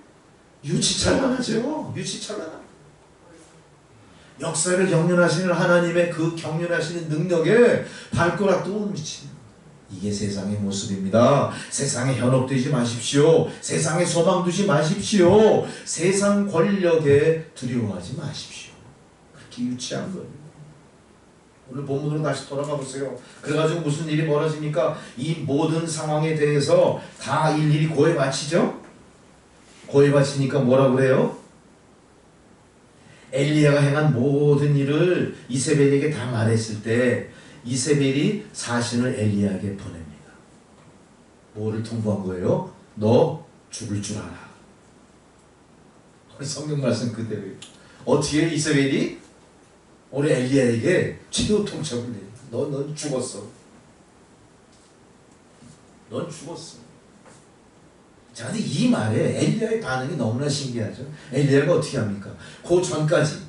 유치찬란하죠. 유치찬란합니다. 역사를 경륜하시는 하나님의 그 경륜하시는 능력에 발가락도 못 미칩니다. 이게 세상의 모습입니다. 세상에 현혹되지 마십시오. 세상에 소망 두지 마십시오. 세상 권력에 두려워하지 마십시오. 그렇게 유치한 거예요. 오늘 본문으로 다시 돌아가 보세요. 그래가지고 무슨 일이 벌어집니까? 이 모든 상황에 대해서 다 일일이 고해 바치죠? 고해 바치니까 뭐라 그래요? 엘리야가 행한 모든 일을 이세벨에게 다 말했을 때 이세벨이 사신을 엘리야에게 보냅니다. 뭐를 통보한 거예요? 너 죽을 줄 알아. 성경 말씀 그대로예요. 어떻게 이세벨이 우리 엘리야에게 최후 통첩을 내요. 넌 죽었어. 넌 죽었어. 자, 근데 이 말에 엘리야의 반응이 너무나 신기하죠. 엘리야가 어떻게 합니까? 그 전까지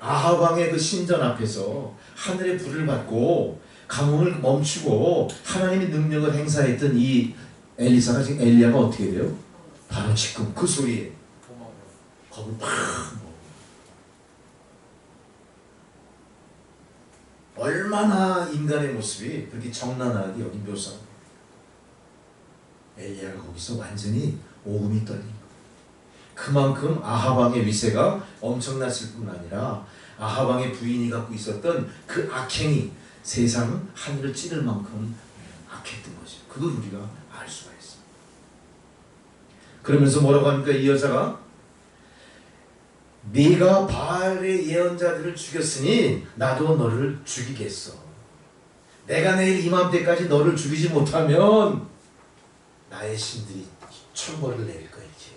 아합 왕의 그 신전 앞에서 하늘의 불을 받고 가뭄을 멈추고 하나님의 능력을 행사했던 이 엘리사가 지금 엘리야가 어떻게 돼요? 바로 지금 그 소리에 겁을 팍 먹어. 얼마나 인간의 모습이 그렇게 정난하게 여기 묘사합니다. 엘리야가 거기서 완전히 오금이 떨린 거예요. 그만큼 아합 왕의 위세가 엄청났을 뿐 아니라 아합 왕의 부인이 갖고 있었던 그 악행이 세상 하늘을 찌를 만큼 악했던 거죠. 그걸 우리가 알 수가 있습니다. 그러면서 뭐라고 합니까? 이 여자가 네가 바알의 예언자들을 죽였으니 나도 너를 죽이겠어. 내가 내일 이맘때까지 너를 죽이지 못하면 나의 신들이 천벌을 내릴 거야. 이제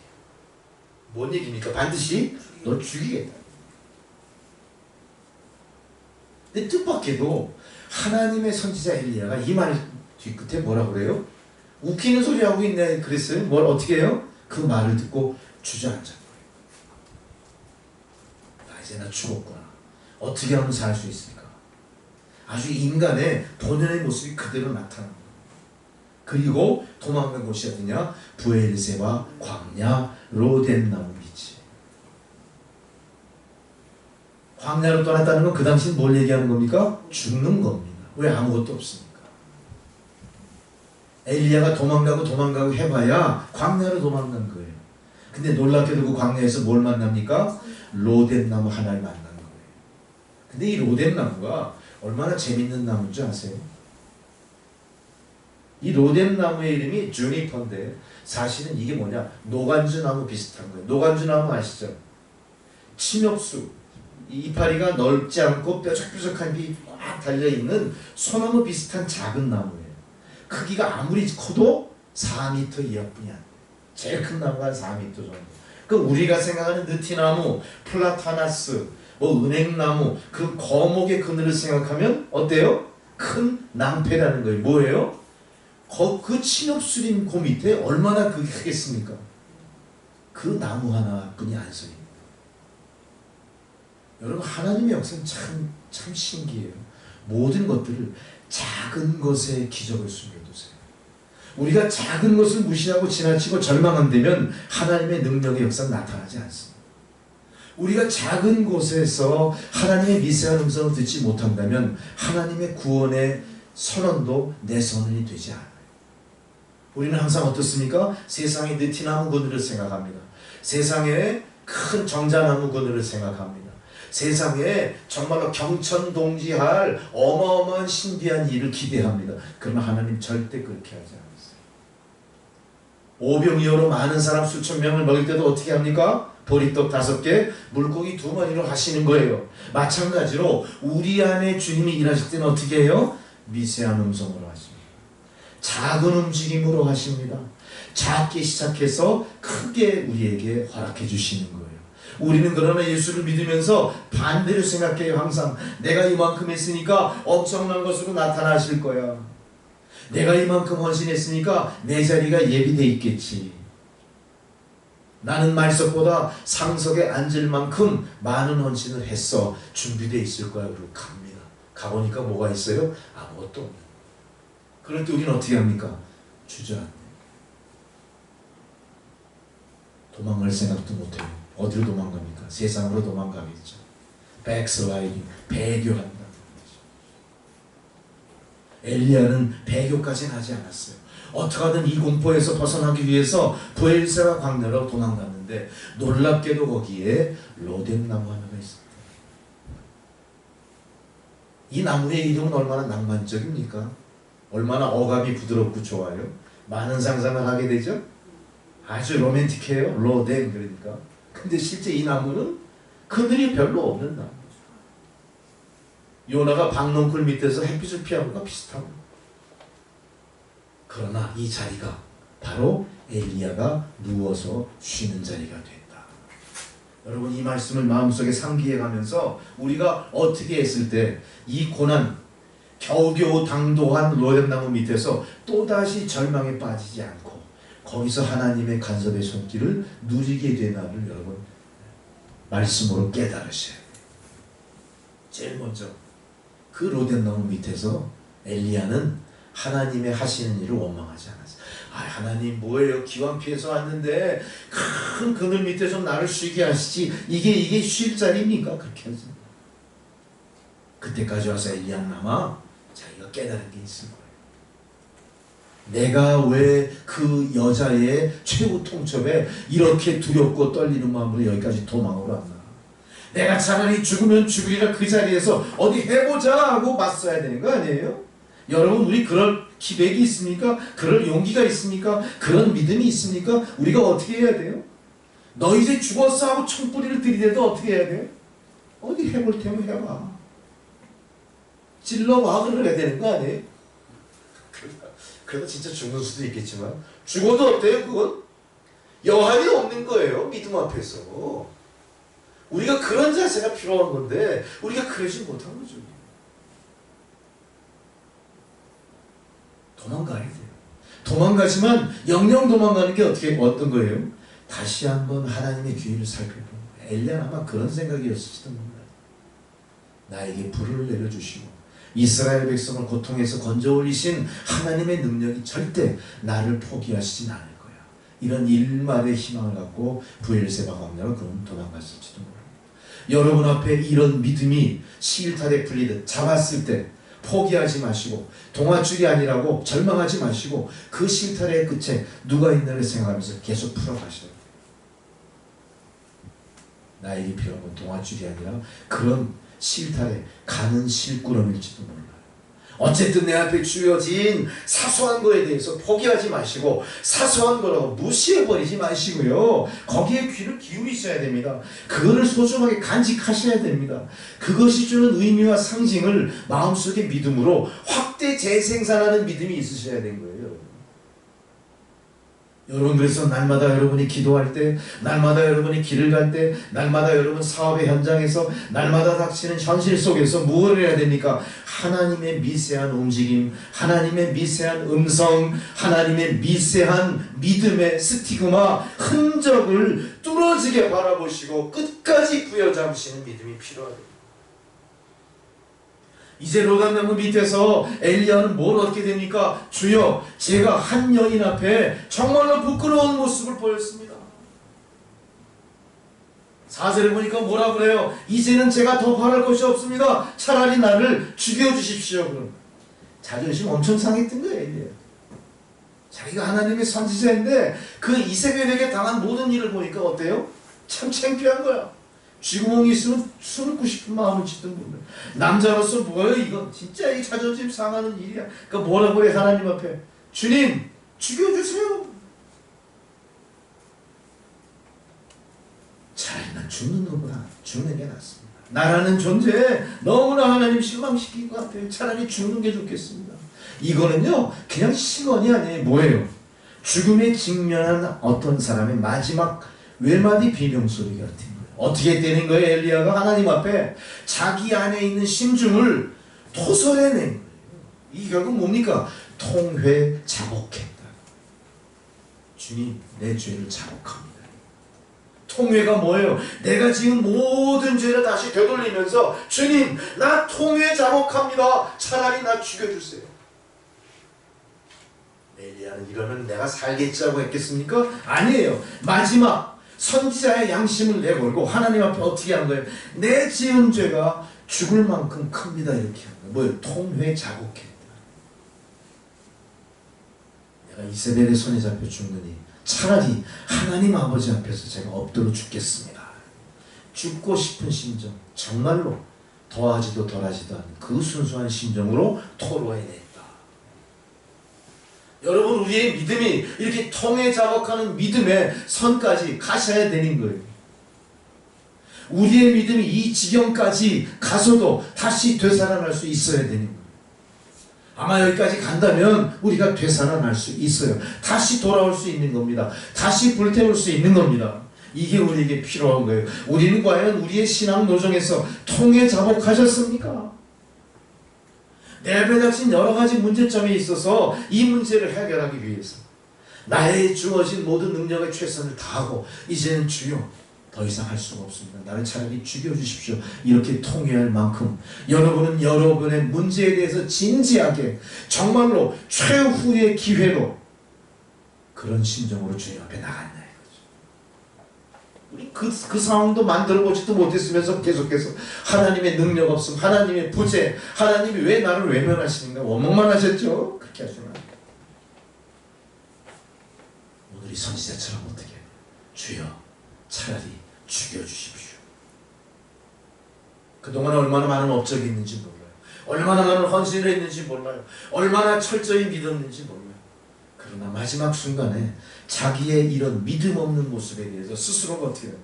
뭔 얘기입니까? 반드시 널 죽이겠다. 근데 뜻밖에도 하나님의 선지자 엘리야가 이 말 뒤끝에 뭐라 그래요? 웃기는 소리 하고 있네 그랬어요. 뭘 어떻게 해요? 그 말을 듣고 주저앉은 거예요. 나 이제 나 죽었구나. 어떻게 하면 살 수 있을까? 아주 인간의 본연의 모습이 그대로 나타납니다. 그리고 도망간 곳이 어디냐? 부엘세바 광야 로덴 나무 밑이. 광야로 떠났다는 건 그 당시는 뭘 얘기하는 겁니까? 죽는 겁니다. 왜? 아무것도 없으니까. 엘리야가 도망가고 해봐야 광야로 도망간 거예요. 근데 놀랍게도 그 광야에서 뭘 만납니까? 로덴 나무 하나를 만난 거예요. 근데 이 로덴 나무가 얼마나 재밌는 나무인 줄 아세요? 이 로뎀 나무의 이름이 주니퍼인데 사실은 이게 뭐냐? 노간주 나무 비슷한 거예요. 노간주 나무 아시죠? 침엽수. 이 이파리가 넓지 않고 뾰족뾰족한 잎이 꽉 달려있는 소나무 비슷한 작은 나무예요. 크기가 아무리 커도 4m 이하뿐이 안 돼요. 제일 큰 나무가 한 4m 정도. 그 우리가 생각하는 느티나무, 플라타나스, 은행나무, 그 거목의 그늘을 생각하면 어때요? 큰 낭패라는 거예요. 뭐예요? 그 침엽수림 그 밑에 얼마나 그게 크겠습니까? 그 나무 하나뿐이 안 서립니다. 여러분, 하나님의 역사는 참 신기해요. 모든 것들을 작은 것에 기적을 숨겨두세요. 우리가 작은 것을 무시하고 지나치고 절망한다면 하나님의 능력의 역사는 나타나지 않습니다. 우리가 작은 곳에서 하나님의 미세한 음성을 듣지 못한다면 하나님의 구원의 선언도 내 선언이 되지 않아요. 우리는 항상 어떻습니까? 세상의 느티나무 그늘을 생각합니다. 세상의 큰 정자나무 그늘을 생각합니다. 세상에 정말로 경천동지할 어마어마한 신비한 일을 기대합니다. 그러나 하나님 절대 그렇게 하지 않았어요. 오병이어로 많은 사람 수천 명을 먹일 때도 어떻게 합니까? 보리떡 5개, 물고기 2마리로 하시는 거예요. 마찬가지로 우리 안에 주님이 일하실 때는 어떻게 해요? 미세한 음성으로 하십니다. 작은 움직임으로 하십니다. 작게 시작해서 크게 우리에게 허락해 주시는 거예요. 우리는 그러나 예수를 믿으면서 반대로 생각해요. 항상 내가 이만큼 했으니까 엄청난 것으로 나타나실 거야. 내가 이만큼 헌신했으니까 내 자리가 예비돼 있겠지. 나는 말석보다 상석에 앉을 만큼 많은 헌신을 했어. 준비되어 있을 거야. 그리고 갑니다. 가보니까 뭐가 있어요? 아무것도 없는. 그럴 때 우리는 어떻게 합니까? 주저앉네. 도망갈 생각도 못해요. 어디로 도망갑니까? 세상으로 도망가겠죠. 백슬라이딩, 배교한다는 거죠. 엘리야는 배교까지는 하지 않았어요. 어떻게 하든 이 공포에서 벗어나기 위해서 브엘세바 광야로 도망갔는데 놀랍게도 거기에 로뎀나무 하나가 있었다. 이 나무의 이름은 얼마나 낭만적입니까? 얼마나 어감이 부드럽고 좋아요. 많은 상상을 하게 되죠. 아주 로맨틱해요. 로뎀 그러니까. 근데 실제 이 나무는 그늘이 별로 없는 나무죠. 요나가 박넝쿨 밑에서 햇빛을 피한 것과 비슷하고. 그러나 이 자리가 바로 엘리야가 누워서 쉬는 자리가 됐다. 여러분 이 말씀을 마음속에 상기해 가면서 우리가 어떻게 했을 때 이 고난 겨우겨우 당도한 로뎀나무 밑에서 또다시 절망에 빠지지 않고 거기서 하나님의 간섭의 손길을 누리게 되나를 여러분 말씀으로 깨달으셔야 돼요. 제일 먼저 그 로뎀나무 밑에서 엘리야는 하나님의 하시는 일을 원망하지 않았어요. 아, 하나님 뭐예요? 기왕 피해서 왔는데 큰 그늘 밑에서 나를 쉬게 하시지 이게 쉴 자리입니까? 그렇게 하지. 그때까지 와서 엘리야는 아마 자기가 깨달은 게 있을 거예요. 내가 왜 그 여자의 최후 통첩에 이렇게 두렵고 떨리는 마음으로 여기까지 도망으로 왔나? 내가 차라리 죽으면 죽으리라 그 자리에서 어디 해보자 하고 맞서야 되는 거 아니에요? 여러분 우리 그럴 기백이 있습니까? 그럴 용기가 있습니까? 그런 믿음이 있습니까? 우리가 어떻게 해야 돼요? 너 이제 죽었어 하고 총뿌리를 들이대도 어떻게 해야 돼요? 어디 해볼 테면 해봐. 찔러봐 그래야 되는 거 아니에요? 그래도 진짜 죽는 수도 있겠지만 죽어도 어때요 그건? 여한이 없는 거예요. 믿음 앞에서. 우리가 그런 자세가 필요한 건데 우리가 그러지 못한 거죠. 도망가야 돼요. 도망가지만 영영 도망가는 게 어떤 거예요? 다시 한번 하나님의 귀를 살펴보는 거예요. 엘리야는 아마 그런 생각이었을지도 몰라요. 나에게 불을 내려주시고 이스라엘 백성을 고통에서 건져 올리신 하나님의 능력이 절대 나를 포기하시진 않을 거야. 이런 일말의 희망을 갖고 브엘세바 광야로 그는 도망갔을지도 모릅니다. 여러분 앞에 이런 믿음이 시일탈에 풀리듯 잡았을 때 포기하지 마시고 동아줄이 아니라고 절망하지 마시고 그 실타래의 끝에 누가 있나를 생각하면서 계속 풀어가셔야 돼요. 나에게 필요한 건 동아줄이 아니라 그런 실타래 가는 실구름일지도 몰라요. 어쨌든 내 앞에 주어진 사소한 거에 대해서 포기하지 마시고 사소한 거라고 무시해버리지 마시고요. 거기에 귀를 기울이셔야 됩니다. 그거를 소중하게 간직하셔야 됩니다. 그것이 주는 의미와 상징을 마음속의 믿음으로 확대 재생산하는 믿음이 있으셔야 되는 거예요. 여러분 그래서 날마다 여러분이 기도할 때, 날마다 여러분이 길을 갈 때, 날마다 여러분 사업의 현장에서, 날마다 닥치는 현실 속에서 무엇을 해야 됩니까? 하나님의 미세한 움직임, 하나님의 미세한 음성, 하나님의 미세한 믿음의 스티그마, 흔적을 뚫어지게 바라보시고 끝까지 부여잡으시는 믿음이 필요합니다. 이제 로뎀나무 밑에서 엘리야는 뭘 얻게 됩니까? 주여, 제가 한 여인 앞에 정말로 부끄러운 모습을 보였습니다. 4절에 보니까 뭐라 그래요? 이제는 제가 더 바랄 것이 없습니다. 차라리 나를 죽여주십시오. 그럼 자존심 엄청 상했던 거예요. 엘리야. 자기가 하나님의 선지자인데 그 이세벨에게 당한 모든 일을 보니까 어때요? 참 창피한 거야. 쥐구멍이 있으면 숨을 고 싶은 마음을 짓던 분들. 남자로서 뭐예요? 이건 진짜 이 자존심 상하는 일이야. 그러니까 뭐라고 해 하나님 앞에? 주님 죽여주세요. 차라리 난 죽는 것보다 죽는 게 낫습니다. 나라는 존재에 너무나 하나님 실망시킨 것 같아요. 차라리 죽는 게 좋겠습니다. 이거는요 그냥 신언이 아니에요. 뭐예요? 죽음에 직면한 어떤 사람의 마지막 외마디 비명소리 같은 거예요. 어떻게 되는 거예요? 엘리야가 하나님 앞에 자기 안에 있는 심중을 토설해낸 거예요. 이 결국 뭡니까? 통회자복했다. 주님 내 죄를 자복합니다. 통회가 뭐예요? 내가 지은 모든 죄를 다시 되돌리면서 주님 나 통회자복합니다. 차라리 나 죽여주세요. 엘리야는 이러면 내가 살겠지라고 했겠습니까? 아니에요. 마지막 선지자의 양심을 내걸고 하나님 앞에 어떻게 한 거예요? 내 지은 죄가 죽을 만큼 큽니다. 이렇게 한 거예요. 뭐예요? 통회자복했다. 내가 이세벨의 손에 잡혀 죽느니 차라리 하나님 아버지 앞에서 제가 엎드려 죽겠습니다. 죽고 싶은 심정, 정말로 더하지도 덜하지도 않은 그 순수한 심정으로 토로해냈다. 여러분 우리의 믿음이 이렇게 통회자복하는 믿음의 선까지 가셔야 되는 거예요. 우리의 믿음이 이 지경까지 가서도 다시 되살아날 수 있어야 되는 거예요. 아마 여기까지 간다면 우리가 되살아날 수 있어요. 다시 돌아올 수 있는 겁니다. 다시 불태울 수 있는 겁니다. 이게 우리에게 필요한 거예요. 우리는 과연 우리의 신앙 노정에서 통회자복하셨습니까? 내 앞에 닥친 여러 가지 문제점에 있어서 이 문제를 해결하기 위해서 나의 주어진 모든 능력의 최선을 다하고 이제는 주여 더 이상 할 수가 없습니다. 나를 차라리 죽여주십시오. 이렇게 통회할 만큼 여러분은 여러분의 문제에 대해서 진지하게 정말로 최후의 기회로 그런 심정으로 주님 앞에 나갔나 이거죠. 우리 그 상황도 만들어보지도 못했으면서 계속해서 하나님의 능력 없음, 하나님의 부재, 하나님이 왜 나를 외면하시는가 원망만 하셨죠. 그렇게 하시면 오늘 이 선지자처럼 어떻게 주여 차라리 죽여주십시오. 그동안 얼마나 많은 업적이 있는지 몰라요. 얼마나 많은 헌신을 했는지 몰라요. 얼마나 철저히 믿었는지 몰라요. 그러나 마지막 순간에 자기의 이런 믿음 없는 모습에 대해서 스스로가 어떻게 해요?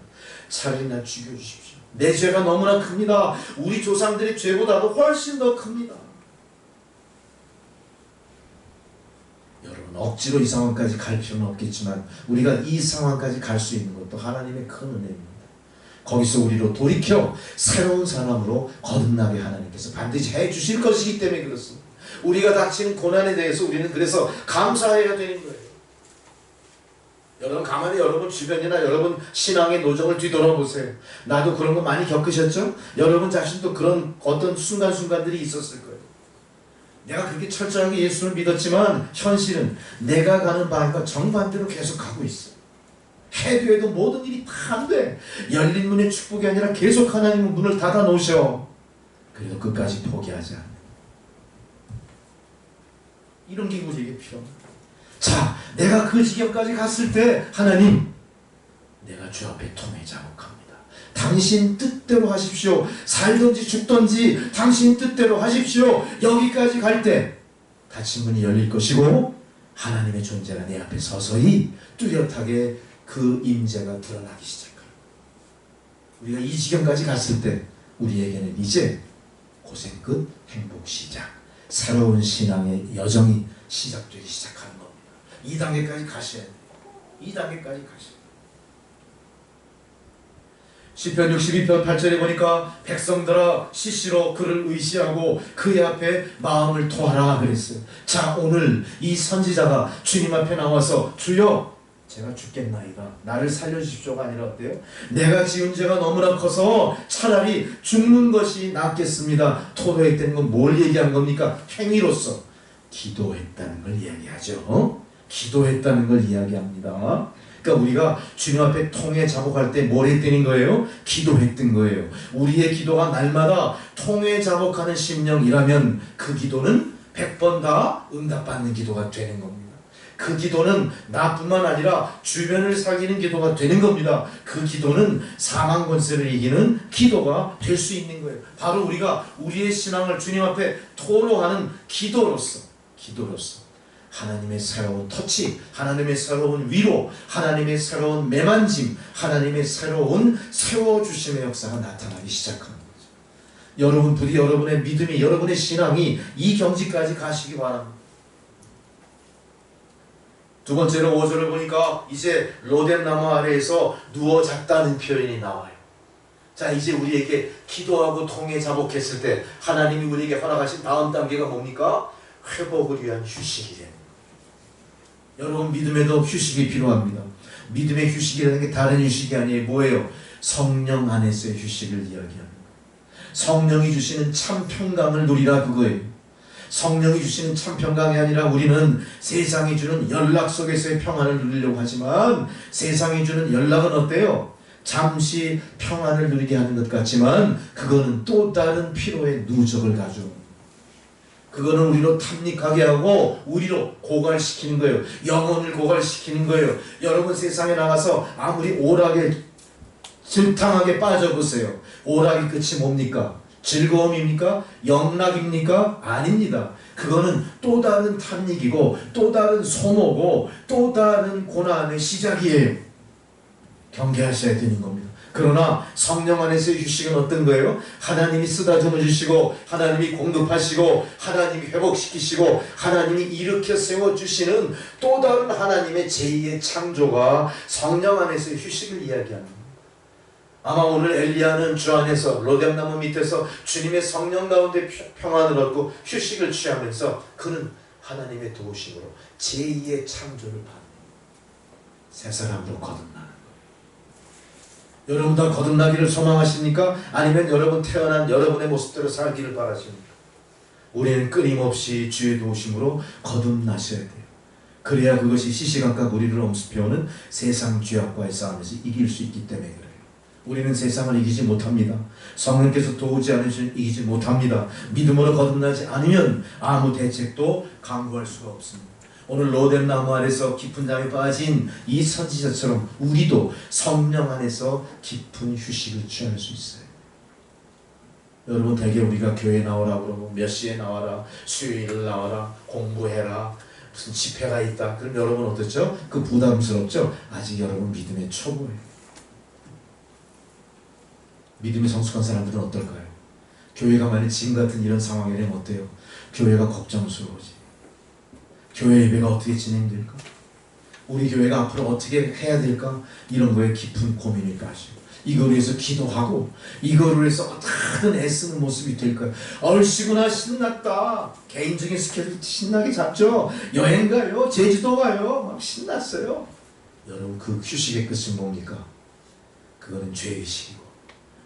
차라리 나 죽여주십시오. 내 죄가 너무나 큽니다. 우리 조상들의 죄보다도 훨씬 더 큽니다. 여러분 억지로 이 상황까지 갈 필요는 없겠지만 우리가 이 상황까지 갈 수 있는 것도 하나님의 큰 은혜입니다. 거기서 우리로 돌이켜 새로운 사람으로 거듭나게 하나님께서 반드시 해주실 것이기 때문에 그렇습니다. 우리가 닥치는 고난에 대해서 우리는 그래서 감사해야 되는 거예요. 여러분 가만히 여러분 주변이나 여러분 신앙의 노정을 뒤돌아보세요. 나도 그런 거 많이 겪으셨죠? 여러분 자신도 그런 어떤 순간순간들이 있었을 거예요. 내가 그렇게 철저하게 예수를 믿었지만 현실은 내가 가는 방향과 정반대로 계속 가고 있어. 해도 해도 모든 일이 다 안 돼. 열린 문의 축복이 아니라 계속 하나님은 문을 닫아 놓으셔. 그래도 끝까지 포기하지 않아. 이런 게 우리에게 필요합니다. 자, 내가 그 지경까지 갔을 때 하나님 내가 주 앞에 통회자복합니다. 당신 뜻대로 하십시오. 살든지 죽든지 당신 뜻대로 하십시오. 여기까지 갈 때 닫힌 문이 열릴 것이고 하나님의 존재가 내 앞에 서서히 뚜렷하게 그 임재가 드러나기 시작합니다. 우리가 이 지경까지 갔을 때 우리에게는 이제 고생 끝 행복 시작, 새로운 신앙의 여정이 시작되기 시작하는 겁니다. 이 단계까지 가셔야 돼요. 이 단계까지 가셔야 돼요. 시편 62편 8절에 보니까 백성들아 시시로 그를 의시하고 그의 앞에 마음을 토하라 그랬어요. 자, 오늘 이 선지자가 주님 앞에 나와서 주여 제가 죽겠나이다. 나를 살려주십시오가 아니라 어때요? 내가 지은 죄가 너무나 커서 차라리 죽는 것이 낫겠습니다. 토로했다는 건 뭘 얘기한 겁니까? 행위로서 기도했다는 걸 이야기하죠. 기도했다는 걸 이야기합니다. 그러니까 우리가 주님 앞에 통회자복할 때 뭘 했다는 거예요? 기도했던 거예요. 우리의 기도가 날마다 통회자복하는 심령이라면 그 기도는 100번 다 응답받는 기도가 되는 겁니다. 그 기도는 나뿐만 아니라 주변을 살리는 기도가 되는 겁니다. 그 기도는 사망 권세를 이기는 기도가 될 수 있는 거예요. 바로 우리가 우리의 신앙을 주님 앞에 토로하는 기도로서 하나님의 새로운 터치, 하나님의 새로운 위로, 하나님의 새로운 매만짐, 하나님의 새로운 세워주심의 역사가 나타나기 시작하는 거죠. 여러분 부디 여러분의 믿음이, 여러분의 신앙이 이 경지까지 가시기 바랍니다. 두 번째로 5절을 보니까 이제 로뎀나무 아래에서 누워 잤다는 표현이 나와요. 자, 이제 우리에게 기도하고 통해 자복했을 때 하나님이 우리에게 허락하신 다음 단계가 뭡니까? 회복을 위한 휴식이 됩니다. 여러분 믿음에도 휴식이 필요합니다. 믿음의 휴식이라는 게 다른 휴식이 아니에요. 뭐예요? 성령 안에서의 휴식을 이야기합니다. 성령이 주시는 참 평강을 누리라 그거예요. 성령이 주시는 참 평강이 아니라 우리는 세상이 주는 연락 속에서의 평안을 누리려고 하지만 세상이 주는 연락은 어때요? 잠시 평안을 누리게 하는 것 같지만 그거는 또 다른 피로의 누적을 가져옵니다. 그거는 우리로 탐닉하게 하고 우리로 고갈시키는 거예요. 영혼을 고갈시키는 거예요. 여러분 세상에 나가서 아무리 오락에 질탕하게 빠져보세요. 오락의 끝이 뭡니까? 즐거움입니까? 영락입니까? 아닙니다. 그거는 또 다른 탐닉이고 또 다른 소모고 또 다른 고난의 시작이에요. 경계하셔야 되는 겁니다. 그러나 성령 안에서의 휴식은 어떤 거예요? 하나님이 쓰다듬어 주시고 하나님이 공급하시고 하나님이 회복시키시고 하나님이 일으켜 세워주시는 또 다른 하나님의 제2의 창조가 성령 안에서의 휴식을 이야기합니다. 아마 오늘 엘리야는 주 안에서 로뎀나무 밑에서 주님의 성령 가운데 평안을 얻고 휴식을 취하면서 그는 하나님의 도우심으로 제2의 창조를 받는 새 사람으로 거듭나는 거예요. 여러분 다 거듭나기를 소망하십니까? 아니면 여러분 태어난 여러분의 모습대로 살기를 바라십니까? 우리는 끊임없이 주의 도우심으로 거듭나셔야 돼요. 그래야 그것이 시시각각 우리를 엄습해오는 세상 죄악과의 싸움에서 이길 수 있기 때문에 그래요. 우리는 세상을 이기지 못합니다. 성령께서 도우지 않으시면 이기지 못합니다. 믿음으로 거듭나지 않으면 아무 대책도 강구할 수가 없습니다. 오늘 로뎀나무 아래서 깊은 잠에 빠진 이 선지자처럼 우리도 성령 안에서 깊은 휴식을 취할 수 있어요. 여러분 대개 우리가 교회 나오라 그러고 몇 시에 나와라, 수요일 나와라, 공부해라, 무슨 집회가 있다. 그럼 여러분 어떻죠? 그 부담스럽죠? 아직 여러분 믿음의 초보예요. 믿음이 성숙한 사람들은 어떨까요? 교회가 만약 지금 같은 이런 상황이라면 어때요? 교회가 걱정스러워지. 교회 예배가 어떻게 진행될까? 우리 교회가 앞으로 어떻게 해야 될까? 이런 거에 깊은 고민을 가지고 이거를 위해서 기도하고 이거를 위해서 어떻게든 애쓰는 모습이 될까요? 얼씨구나 신났다. 개인적인 스케줄 신나게 잡죠. 여행 가요. 제주도 가요. 막 신났어요. 여러분 그 휴식의 끝은 뭡니까? 그거는 죄의식이고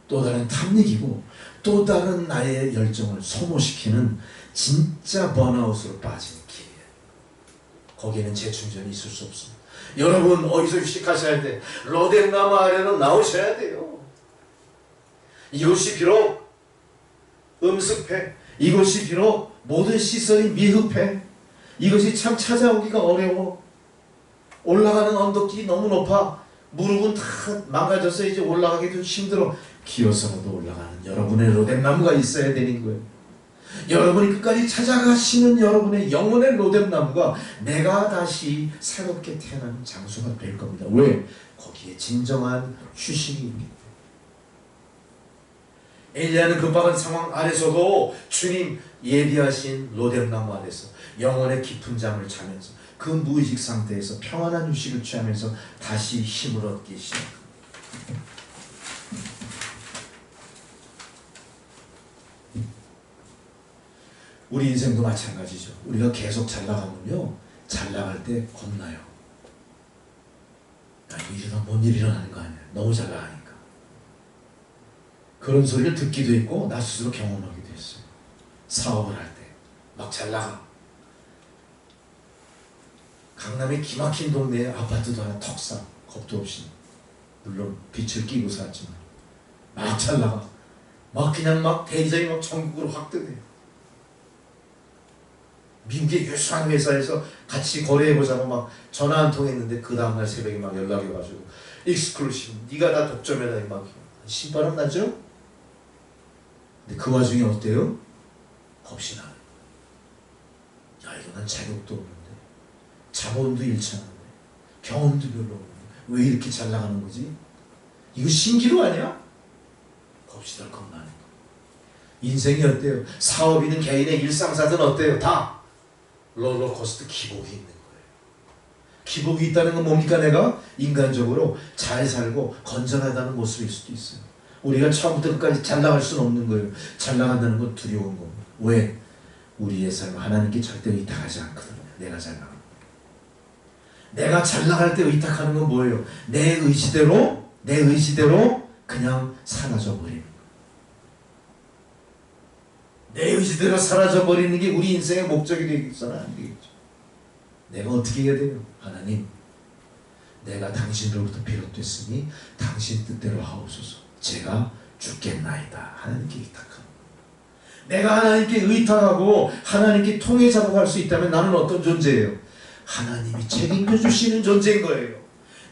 또 다른 탐닉이고 또 다른 나의 열정을 소모시키는 진짜 번아웃으로 빠지는 길이에요. 거기에는 재충전이 있을 수 없습니다. 여러분 어디서 휴식하셔야 돼? 로뎀나무 아래로 나오셔야 돼요. 이곳이 비록 음습해, 이곳이 비록 모든 시설이 미흡해, 이것이 참 찾아오기가 어려워, 올라가는 언덕길이 너무 높아, 무릎은 다 망가져서 이제 올라가기도 힘들어, 기어서라도 올라가는 여러분의 로뎀나무가 있어야 되는 거예요. 여러분이 끝까지 찾아가시는 여러분의 영혼의 로뎀나무가 내가 다시 새롭게 태어나는 장소가 될 겁니다. 왜? 거기에 진정한 휴식이 있기 때문에. 엘리야는 급박한 상황 아래서도 주님 예비하신 로뎀나무 아래서 영혼의 깊은 잠을 자면서 그 무의식 상태에서 평안한 휴식을 취하면서 다시 힘을 얻기 시작합니다. 우리 인생도 마찬가지죠. 우리가 계속 잘 나가면요, 잘 나갈 때 겁나요. 뭔 일이 일어나는 거 아니야. 너무 잘 나가니까. 그런 소리를 듣기도 했고 나 스스로 경험하기도 했어요. 사업을 할 때 막 잘 나가. 강남의 기막힌 동네에 아파트도 하나 턱 사. 겁도 없이. 물론 빛을 끼고 살지만 막 잘 나가. 막 그냥 막 대리점이 막 전국으로 확 뜨대요. 미국의 유수한 회사에서 같이 거래해보자고 막 전화 한 통 했는데 그 다음날 새벽에 막 연락이 와가지고 익스클루시브 네가 다 독점해라 막 신바람 나죠? 근데 그 와중에 어때요? 겁이 나요. 야 이거 난 자격도 없는데 자본도 잃잖아 경험도 별로 없는데 왜 이렇게 잘 나가는 거지? 이거 신기루 아니야? 겁이 덜컥 나는 거. 인생이 어때요? 사업이든 개인의 일상사든 어때요? 다 롤러코스터 기복이 있는 거예요. 기복이 있다는 건 뭡니까? 내가 인간적으로 잘 살고 건전하다는 모습일 수도 있어요. 우리가 처음부터 끝까지 잘 나갈 수는 없는 거예요. 잘 나간다는 건 두려운 겁니다. 왜? 우리의 삶은 하나님께 절대 의탁하지 않거든요. 내가 잘 나가는 거예요. 내가 잘 나갈 때 의탁하는 건 뭐예요? 내 의지대로 그냥 사라져버리는 거예요. 내 의지대로 사라져버리는 게 우리 인생의 목적이 되겠어는 안 되겠죠. 내가 어떻게 해야 돼요? 하나님, 내가 당신으로부터 비롯됐으니 당신 뜻대로 하옵소서. 제가 죽겠나이다. 하나님께 의탁합니다. 내가 하나님께 의탁하고 하나님께 통해 작업할 수 있다면 나는 어떤 존재예요? 하나님이 책임져 주시는 존재인 거예요.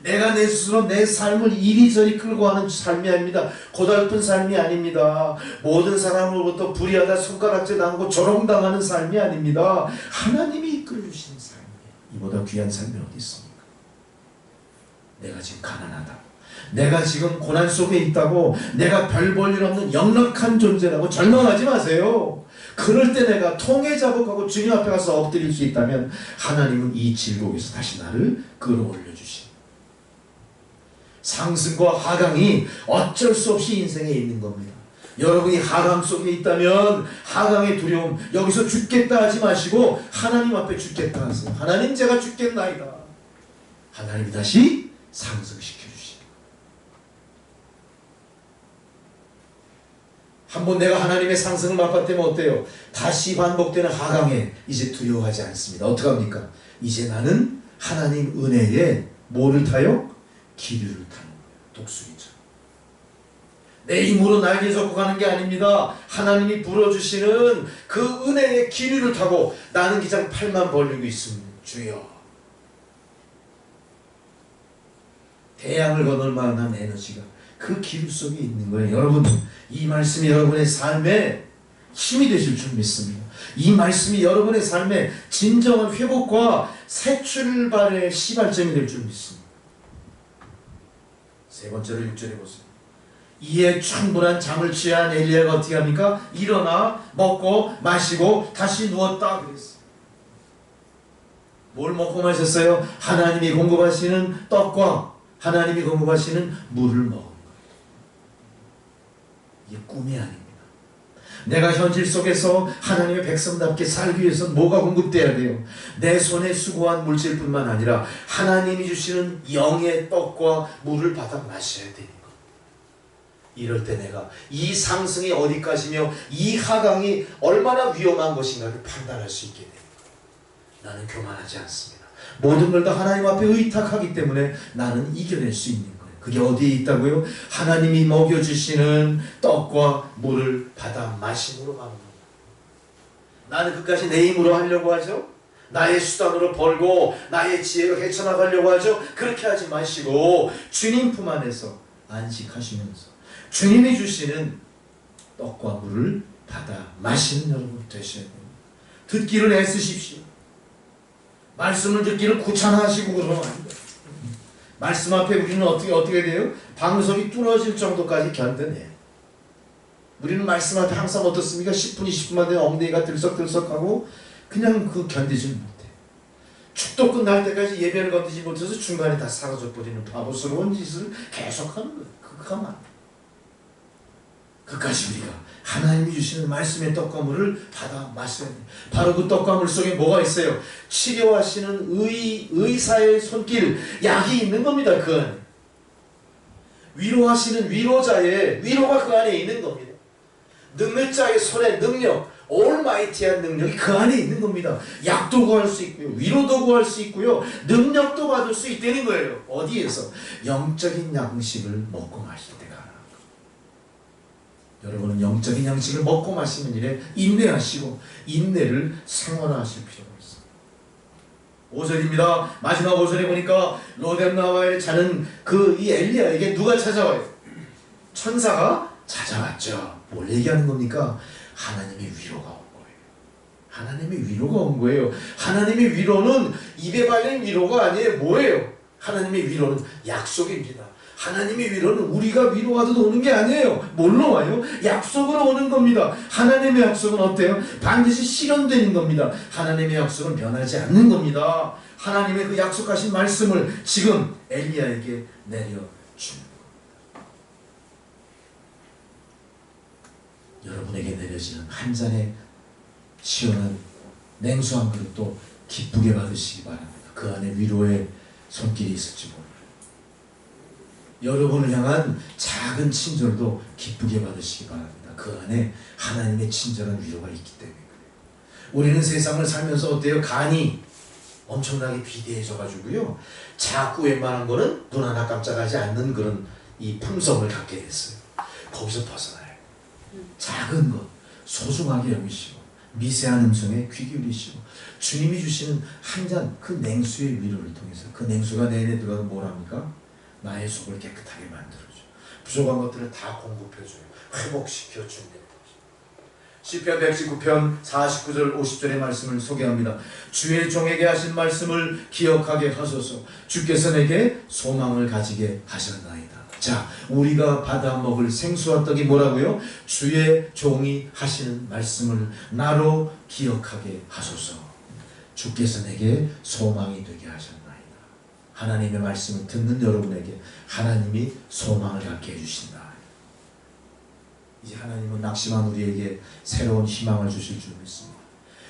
내가 내 스스로 내 삶을 이리저리 끌고 가는 삶이 아닙니다. 고달픈 삶이 아닙니다. 모든 사람으로부터 불의하다 손가락질 당하고 조롱당하는 삶이 아닙니다. 하나님이 이끌어주시는 삶이에요. 이보다 귀한 삶이 어디 있습니까? 내가 지금 가난하다, 내가 지금 고난 속에 있다고, 내가 별 볼 일 없는 영락한 존재라고 절망하지 마세요. 그럴 때 내가 통해 자복하고 주님 앞에 가서 엎드릴 수 있다면 하나님은 이 질곡에서 다시 나를 끌어올려 주십니다. 상승과 하강이 어쩔 수 없이 인생에 있는 겁니다. 여러분이 하강 속에 있다면 하강의 두려움, 여기서 죽겠다 하지 마시고 하나님 앞에 죽겠다 하세요. 하나님, 제가 죽겠나이다. 하나님이 다시 상승시켜 주십니다. 한번 내가 하나님의 상승을 맛봤다면 어때요? 다시 반복되는 하강에 이제 두려워하지 않습니다. 어떡합니까? 이제 나는 하나님 은혜에 뭐를 타요? 기류를 타는 거예요. 독수리죠. 내 힘으로 날개 젓고 가는 게 아닙니다. 하나님이 불어주시는 그 은혜의 기류를 타고 나는 그냥 팔만 벌리고 있습니다. 주여. 태양을 거둘 만한 에너지가 그 기류 속에 있는 거예요. 여러분, 이 말씀이 여러분의 삶에 힘이 되실 줄 믿습니다. 이 말씀이 여러분의 삶에 진정한 회복과 새 출발의 시발점이 될 줄 믿습니다. 세 번째로 6절에 보세요. 이에 충분한 잠을 취한 엘리야가 어떻게 합니까? 일어나 먹고 마시고 다시 누웠다 그랬어요. 뭘 먹고 마셨어요? 하나님이 공급하시는 떡과 하나님이 공급하시는 물을 먹은 거예요. 이게 꿈이 아닙니다. 내가 현실 속에서 하나님의 백성답게 살기 위해서는 뭐가 공급돼야 돼요? 내 손에 수고한 물질뿐만 아니라 하나님이 주시는 영의 떡과 물을 받아 마셔야 되는 거예요. 이럴 때 내가 이 상승이 어디까지며 이 하강이 얼마나 위험한 것인가를 판단할 수 있게 됩니다. 나는 교만하지 않습니다. 모든 걸 다 하나님 앞에 의탁하기 때문에 나는 이겨낼 수 있는 거예요. 그게 어디에 있다고요? 하나님이 먹여주시는 떡과 물을 받아 마심으로 가는 겁니다. 나는 그까지 내 힘으로 하려고 하죠? 나의 수단으로 벌고 나의 지혜로 헤쳐나가려고 하죠? 그렇게 하지 마시고 주님 품 안에서 안식하시면서 주님이 주시는 떡과 물을 받아 마시는 여러분 되셔야 됩니다. 듣기를 애쓰십시오. 말씀을 듣기를 귀찮아하시고 그러면 안 돼요. 말씀 앞에 우리는 어떻게 돼요? 방석이 뚫어질 정도까지 견뎌내요. 우리는 말씀 앞에 항상 어떻습니까? 10분, 20분만 되면 엉덩이가 들썩들썩하고 그냥 그 견디질 못해요. 축도 끝날 때까지 예배를 건드지 못해서 중간에 다 사라져버리는 바보스러운 짓을 계속하는 거예요. 그거 하면 안 돼요. 그까지 우리가 하나님이 주시는 말씀의 떡과 물을 받아 마셔야 돼요. 바로 그 떡과 물 속에 뭐가 있어요? 치료하시는 의사의 손길, 약이 있는 겁니다. 그 안에. 위로하시는 위로자의 위로가 그 안에 있는 겁니다. 능력자의 손에 능력, 올마이티한 능력이 그 안에 있는 겁니다. 약도 구할 수 있고요, 위로도 구할 수 있고요, 능력도 받을 수 있다는 거예요. 어디에서? 영적인 양식을 먹고 마실 때가. 여러분은 영적인 양식을 먹고 마시는 일에 인내하시고 인내를 생활화하실 필요가 있습니다. 5절입니다. 마지막 5절에 보니까 로뎀나와의 자는 이 엘리야에게 누가 찾아와요? 천사가 찾아왔죠. 뭘 얘기하는 겁니까? 하나님의 위로가 온 거예요. 하나님의 위로가 온 거예요. 하나님의 위로는 입에 발린 위로가 아니에요. 뭐예요? 하나님의 위로는 약속입니다. 하나님의 위로는 우리가 위로하듯 오는 게 아니에요. 뭘로 와요? 약속으로 오는 겁니다. 하나님의 약속은 어때요? 반드시 실현되는 겁니다. 하나님의 약속은 변하지 않는 겁니다. 하나님의 그 약속하신 말씀을 지금 엘리야에게 내려주는 겁니다. 여러분에게 내려지는 한 잔의 시원한 냉수 한 그릇도 기쁘게 받으시기 바랍니다. 그 안에 위로의 손길이 있을지 모릅니다. 여러분을 향한 작은 친절도 기쁘게 받으시기 바랍니다. 그 안에 하나님의 친절한 위로가 있기 때문에 그래요. 우리는 세상을 살면서 어때요? 간이 엄청나게 비대해져 가지고요. 자꾸 웬만한 거는 눈 하나 깜짝하지 않는 그런 이 품성을 갖게 됐어요. 거기서 벗어나요. 작은 것 소중하게 여기시고 미세한 음성에 귀 기울이시고 주님이 주시는 한 잔 그 냉수의 위로를 통해서 그 냉수가 내 안에 들어가서 뭘 합니까? 나의 속을 깨끗하게 만들어줘. 부족한 것들을 다 공급해줘요. 회복시켜 준다는 거죠. 시편 119편 49절 50절의 말씀을 소개합니다. 주의 종에게 하신 말씀을 기억하게 하소서. 주께서 내게 소망을 가지게 하셨나이다. 자, 우리가 받아 먹을 생수와 떡이 뭐라고요? 주의 종이 하시는 말씀을 나로 기억하게 하소서. 주께서 내게 소망이 되게 하셨나이다. 하나님의 말씀을 듣는 여러분에게 하나님이 소망을 갖게 해주신다. 이제 하나님은 낙심한 우리에게 새로운 희망을 주실 줄 믿습니다.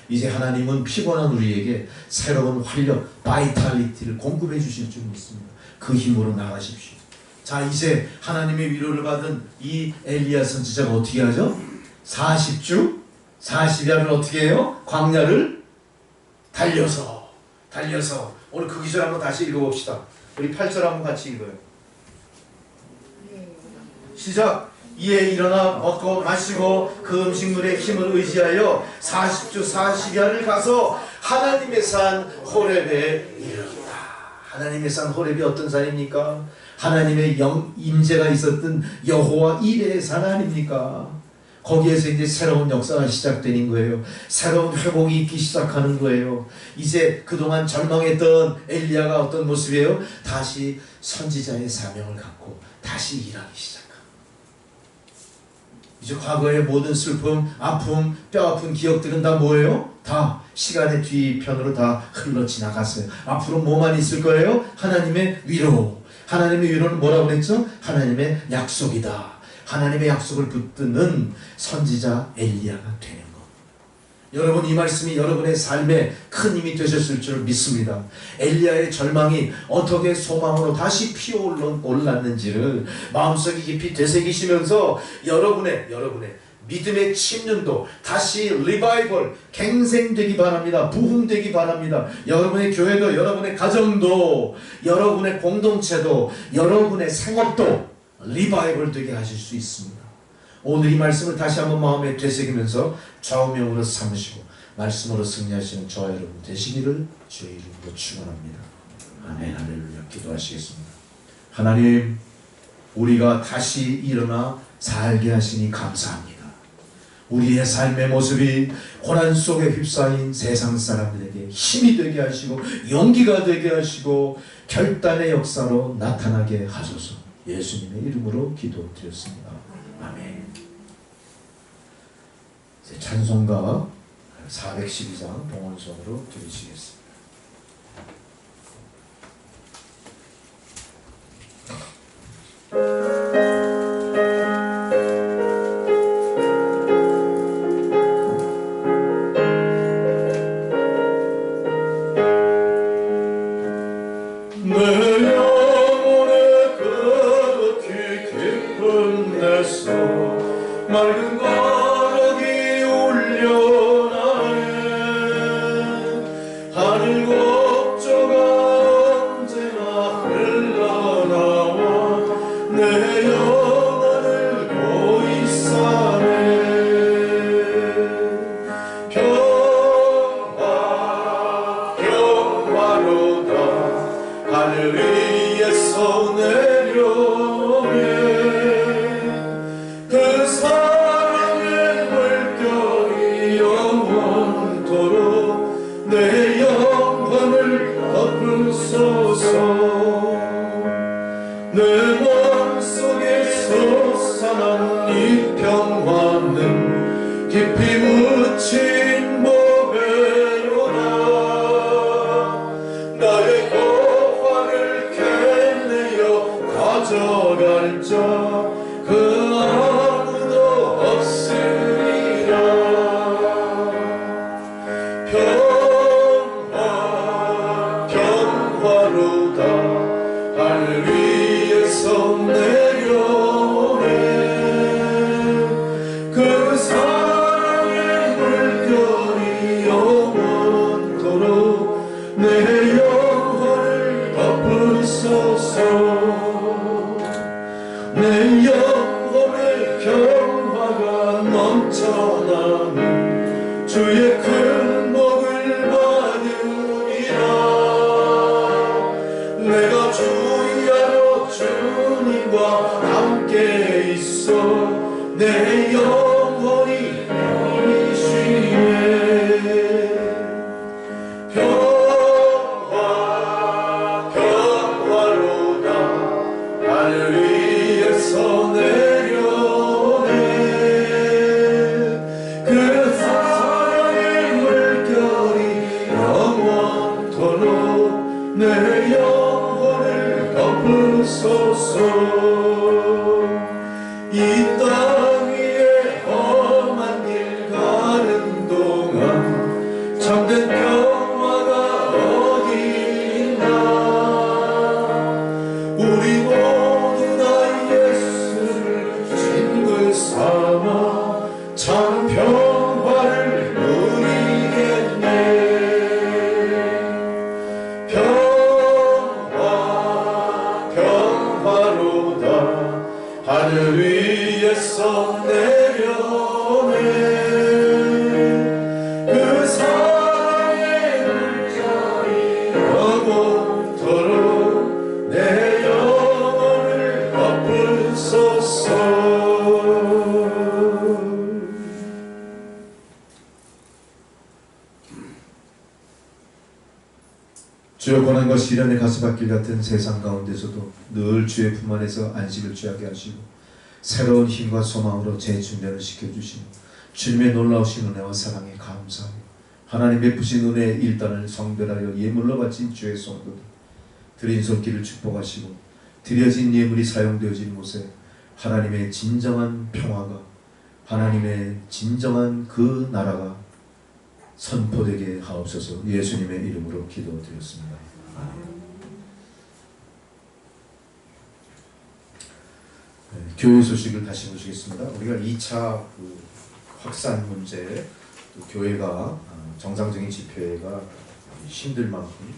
이제 하나님은 피곤한 우리에게 새로운 활력, 바이탈리티를 공급해 주실 줄 믿습니다. 그 힘으로 나가십시오. 자, 이제 하나님의 위로를 받은 이 엘리야 선지자가 어떻게 하죠? 40주, 40야를 어떻게 해요? 광야를 달려서 오늘 그 기절 한번 다시 읽어봅시다. 우리 8절 한번 같이 읽어요. 시작. 이에 일어나 먹고 마시고 그 음식물의 힘을 의지하여 40주 40야를 가서 하나님의 산 호렙에 이르렀다. 하나님의 산 호렙이 어떤 산입니까? 하나님의 임재가 있었던 여호와 이레의 산 아닙니까? 거기에서 이제 새로운 역사가 시작되는 거예요. 새로운 회복이 있기 시작하는 거예요. 이제 그동안 절망했던 엘리야가 어떤 모습이에요? 다시 선지자의 사명을 갖고 다시 일하기 시작합니다. 이제 과거의 모든 슬픔, 아픔, 뼈아픈 기억들은 다 뭐예요? 다 시간의 뒤편으로 다 흘러 지나갔어요. 앞으로 뭐만 있을 거예요? 하나님의 위로. 하나님의 위로는 뭐라고 그랬죠? 하나님의 약속이다. 하나님의 약속을 붙드는 선지자 엘리야가 되는 것. 여러분, 이 말씀이 여러분의 삶에 큰 힘이 되셨을 줄 믿습니다. 엘리야의 절망이 어떻게 소망으로 다시 피어올랐는지를 마음속에 깊이 되새기시면서 여러분의 믿음의 침륜도 다시 리바이벌, 갱생되기 바랍니다. 부흥되기 바랍니다. 여러분의 교회도, 여러분의 가정도, 여러분의 공동체도, 여러분의 생업도 리바이벌 되게 하실 수 있습니다. 오늘 이 말씀을 다시 한번 마음에 되새기면서 좌우명으로 삼으시고 말씀으로 승리하시는 저와 여러분 되시기를 주의 이름으로 축원합니다. 아멘. 할렐루야. 기도하시겠습니다. 하나님, 우리가 다시 일어나 살게 하시니 감사합니다. 우리의 삶의 모습이 고난 속에 휩싸인 세상 사람들에게 힘이 되게 하시고 용기가 되게 하시고 결단의 역사로 나타나게 하소서. 예수님의 이름으로 기도드렸습니다. 아멘. 이제 찬송가 412장 동원성으로 드리시겠습니다. 맑은 거룩이 울려나네. 하늘 위에서 내려오네 그 사랑의 물결이 영원토록 내 영혼을 덮으소서 내 맘속에 솟아난 이 평화는 깊이 묻힌 보배로다 나의 고화를 캐내어 가져갈 자 그 아무도 없으리라 평화로다 하늘 위에서 내려오네 그 사랑의 물결이 영원토록 내 영혼을 덮으소서 내 영혼의 평화가 넘쳐나는 주의 큰 복을 받으리라 내가 주야로 주님과 함께 있어 내 영혼이 편히 쉬네 평화로다 하늘 위에서 내려오네 그 사랑의 물결이 영원토록 내 영혼을 덮으소서 이 땅 위에 험한 길 가는 동안 참된 평화가 어디 있나 우리 모두 다 예수를 친구 삼아 참 평화를 누리겠네 평화로다 하늘 위에서 내려오네 그 사랑의 물결이 영원토록 내 영혼을 덮으소서 주여 고난과 시련의 가시밭길 같은 세상 가운데서도 늘 주의 품 안에서 안식을 취하게 하시고 새로운 힘과 소망으로 재충전을 시켜주시고 주님의 놀라우신 은혜와 사랑에 감사하며 하나님 베푸신 은혜의 일단을 성별하여 예물로 바친 주의 성도들 드린 손길을 축복하시고 드려진 예물이 사용되어진 곳에 하나님의 진정한 평화가 하나님의 진정한 그 나라가 선포되게 하옵소서. 예수님의 이름으로 기도드렸습니다. 교회 소식을 다시 보시겠습니다. 우리가 2차 확산 문제, 또 교회가 정상적인 집회가 힘들 만큼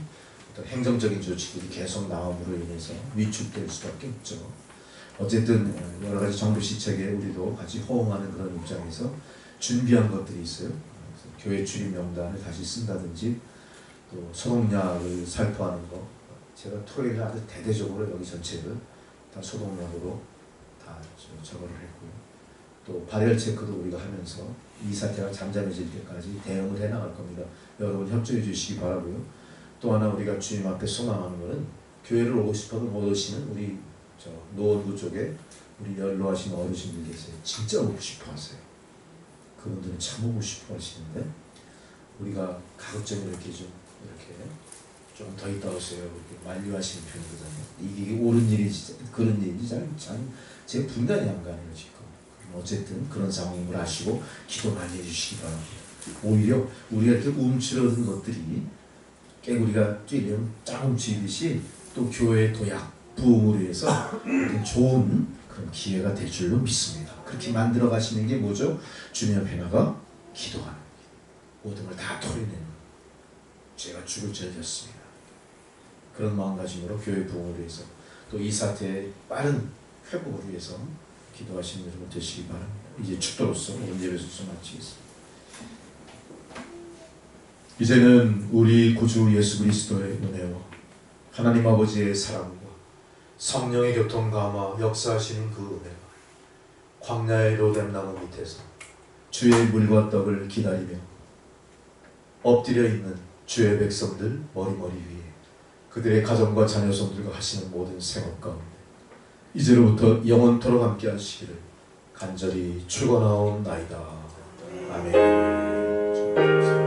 어떤 행정적인 조치들이 계속 나옴으로 인해서 위축될 수밖에 없죠. 어쨌든 여러 가지 정부 시책에 우리도 같이 호응하는 그런 입장에서 준비한 것들이 있어요. 교회 출입 명단을 다시 쓴다든지 또 소독약을 살포하는 거 제가 토요일에 아주 대대적으로 여기 전체를 다 소독약으로 다 저거를 했고요. 또 발열 체크도 우리가 하면서 이 사태가 잠잠해질 때까지 대응을 해나갈 겁니다. 여러분 협조해 주시기 바라고요. 또 하나 우리가 주님 앞에 소망하는 것은 교회를 오고 싶어도 못 오시는 우리 노원구 쪽에 우리 연로하신 어르신들 계세요. 진짜 오고 싶어 하세요. 그분들은 참 오고 싶어 하시는데 우리가 가급적 이렇게 좀 더 있다 오세요 이렇게 만류하시는 편이거든요. 이게 옳은 일인지 그런 일인지 제 분간이 안 가네요 지금. 어쨌든 그런 상황임을 아시고 기도 많이 해주시기 바랍니다. 오히려 우리가 이렇게 움츠러든 것들이 깨구리가 뛰려면 쫙 움츠리듯이 또 교회의 도약 부흥을 위해서 좋은 그런 기회가 될 줄로 믿습니다. 그렇게 만들어 가시는 게 뭐죠? 주님 앞에 나가 기도하는 모든 걸 다 털어내는 제가 죽을 죄를 졌습니다. 그런 마음가짐으로 교회 부흥을 위해서 또 이 사태의 빠른 회복을 위해서 기도하시는 여러분 되시기 바랍니다. 이제 축도로서 오늘 예배 순서 마치겠습니다. 이제는 우리 구주 예수 그리스도의 은혜와 하나님 아버지의 사랑과 성령의 교통감화 역사하시는 그 은혜가 광야의 로뎀나무 밑에서 주의 물과 떡을 기다리며 엎드려 있는 주의 백성들 머리머리 위에 그들의 가정과 자녀손들과 하시는 모든 생업 가운데 이제로부터 영원토록 함께 하시기를 간절히 축원하옵나이다. 아멘.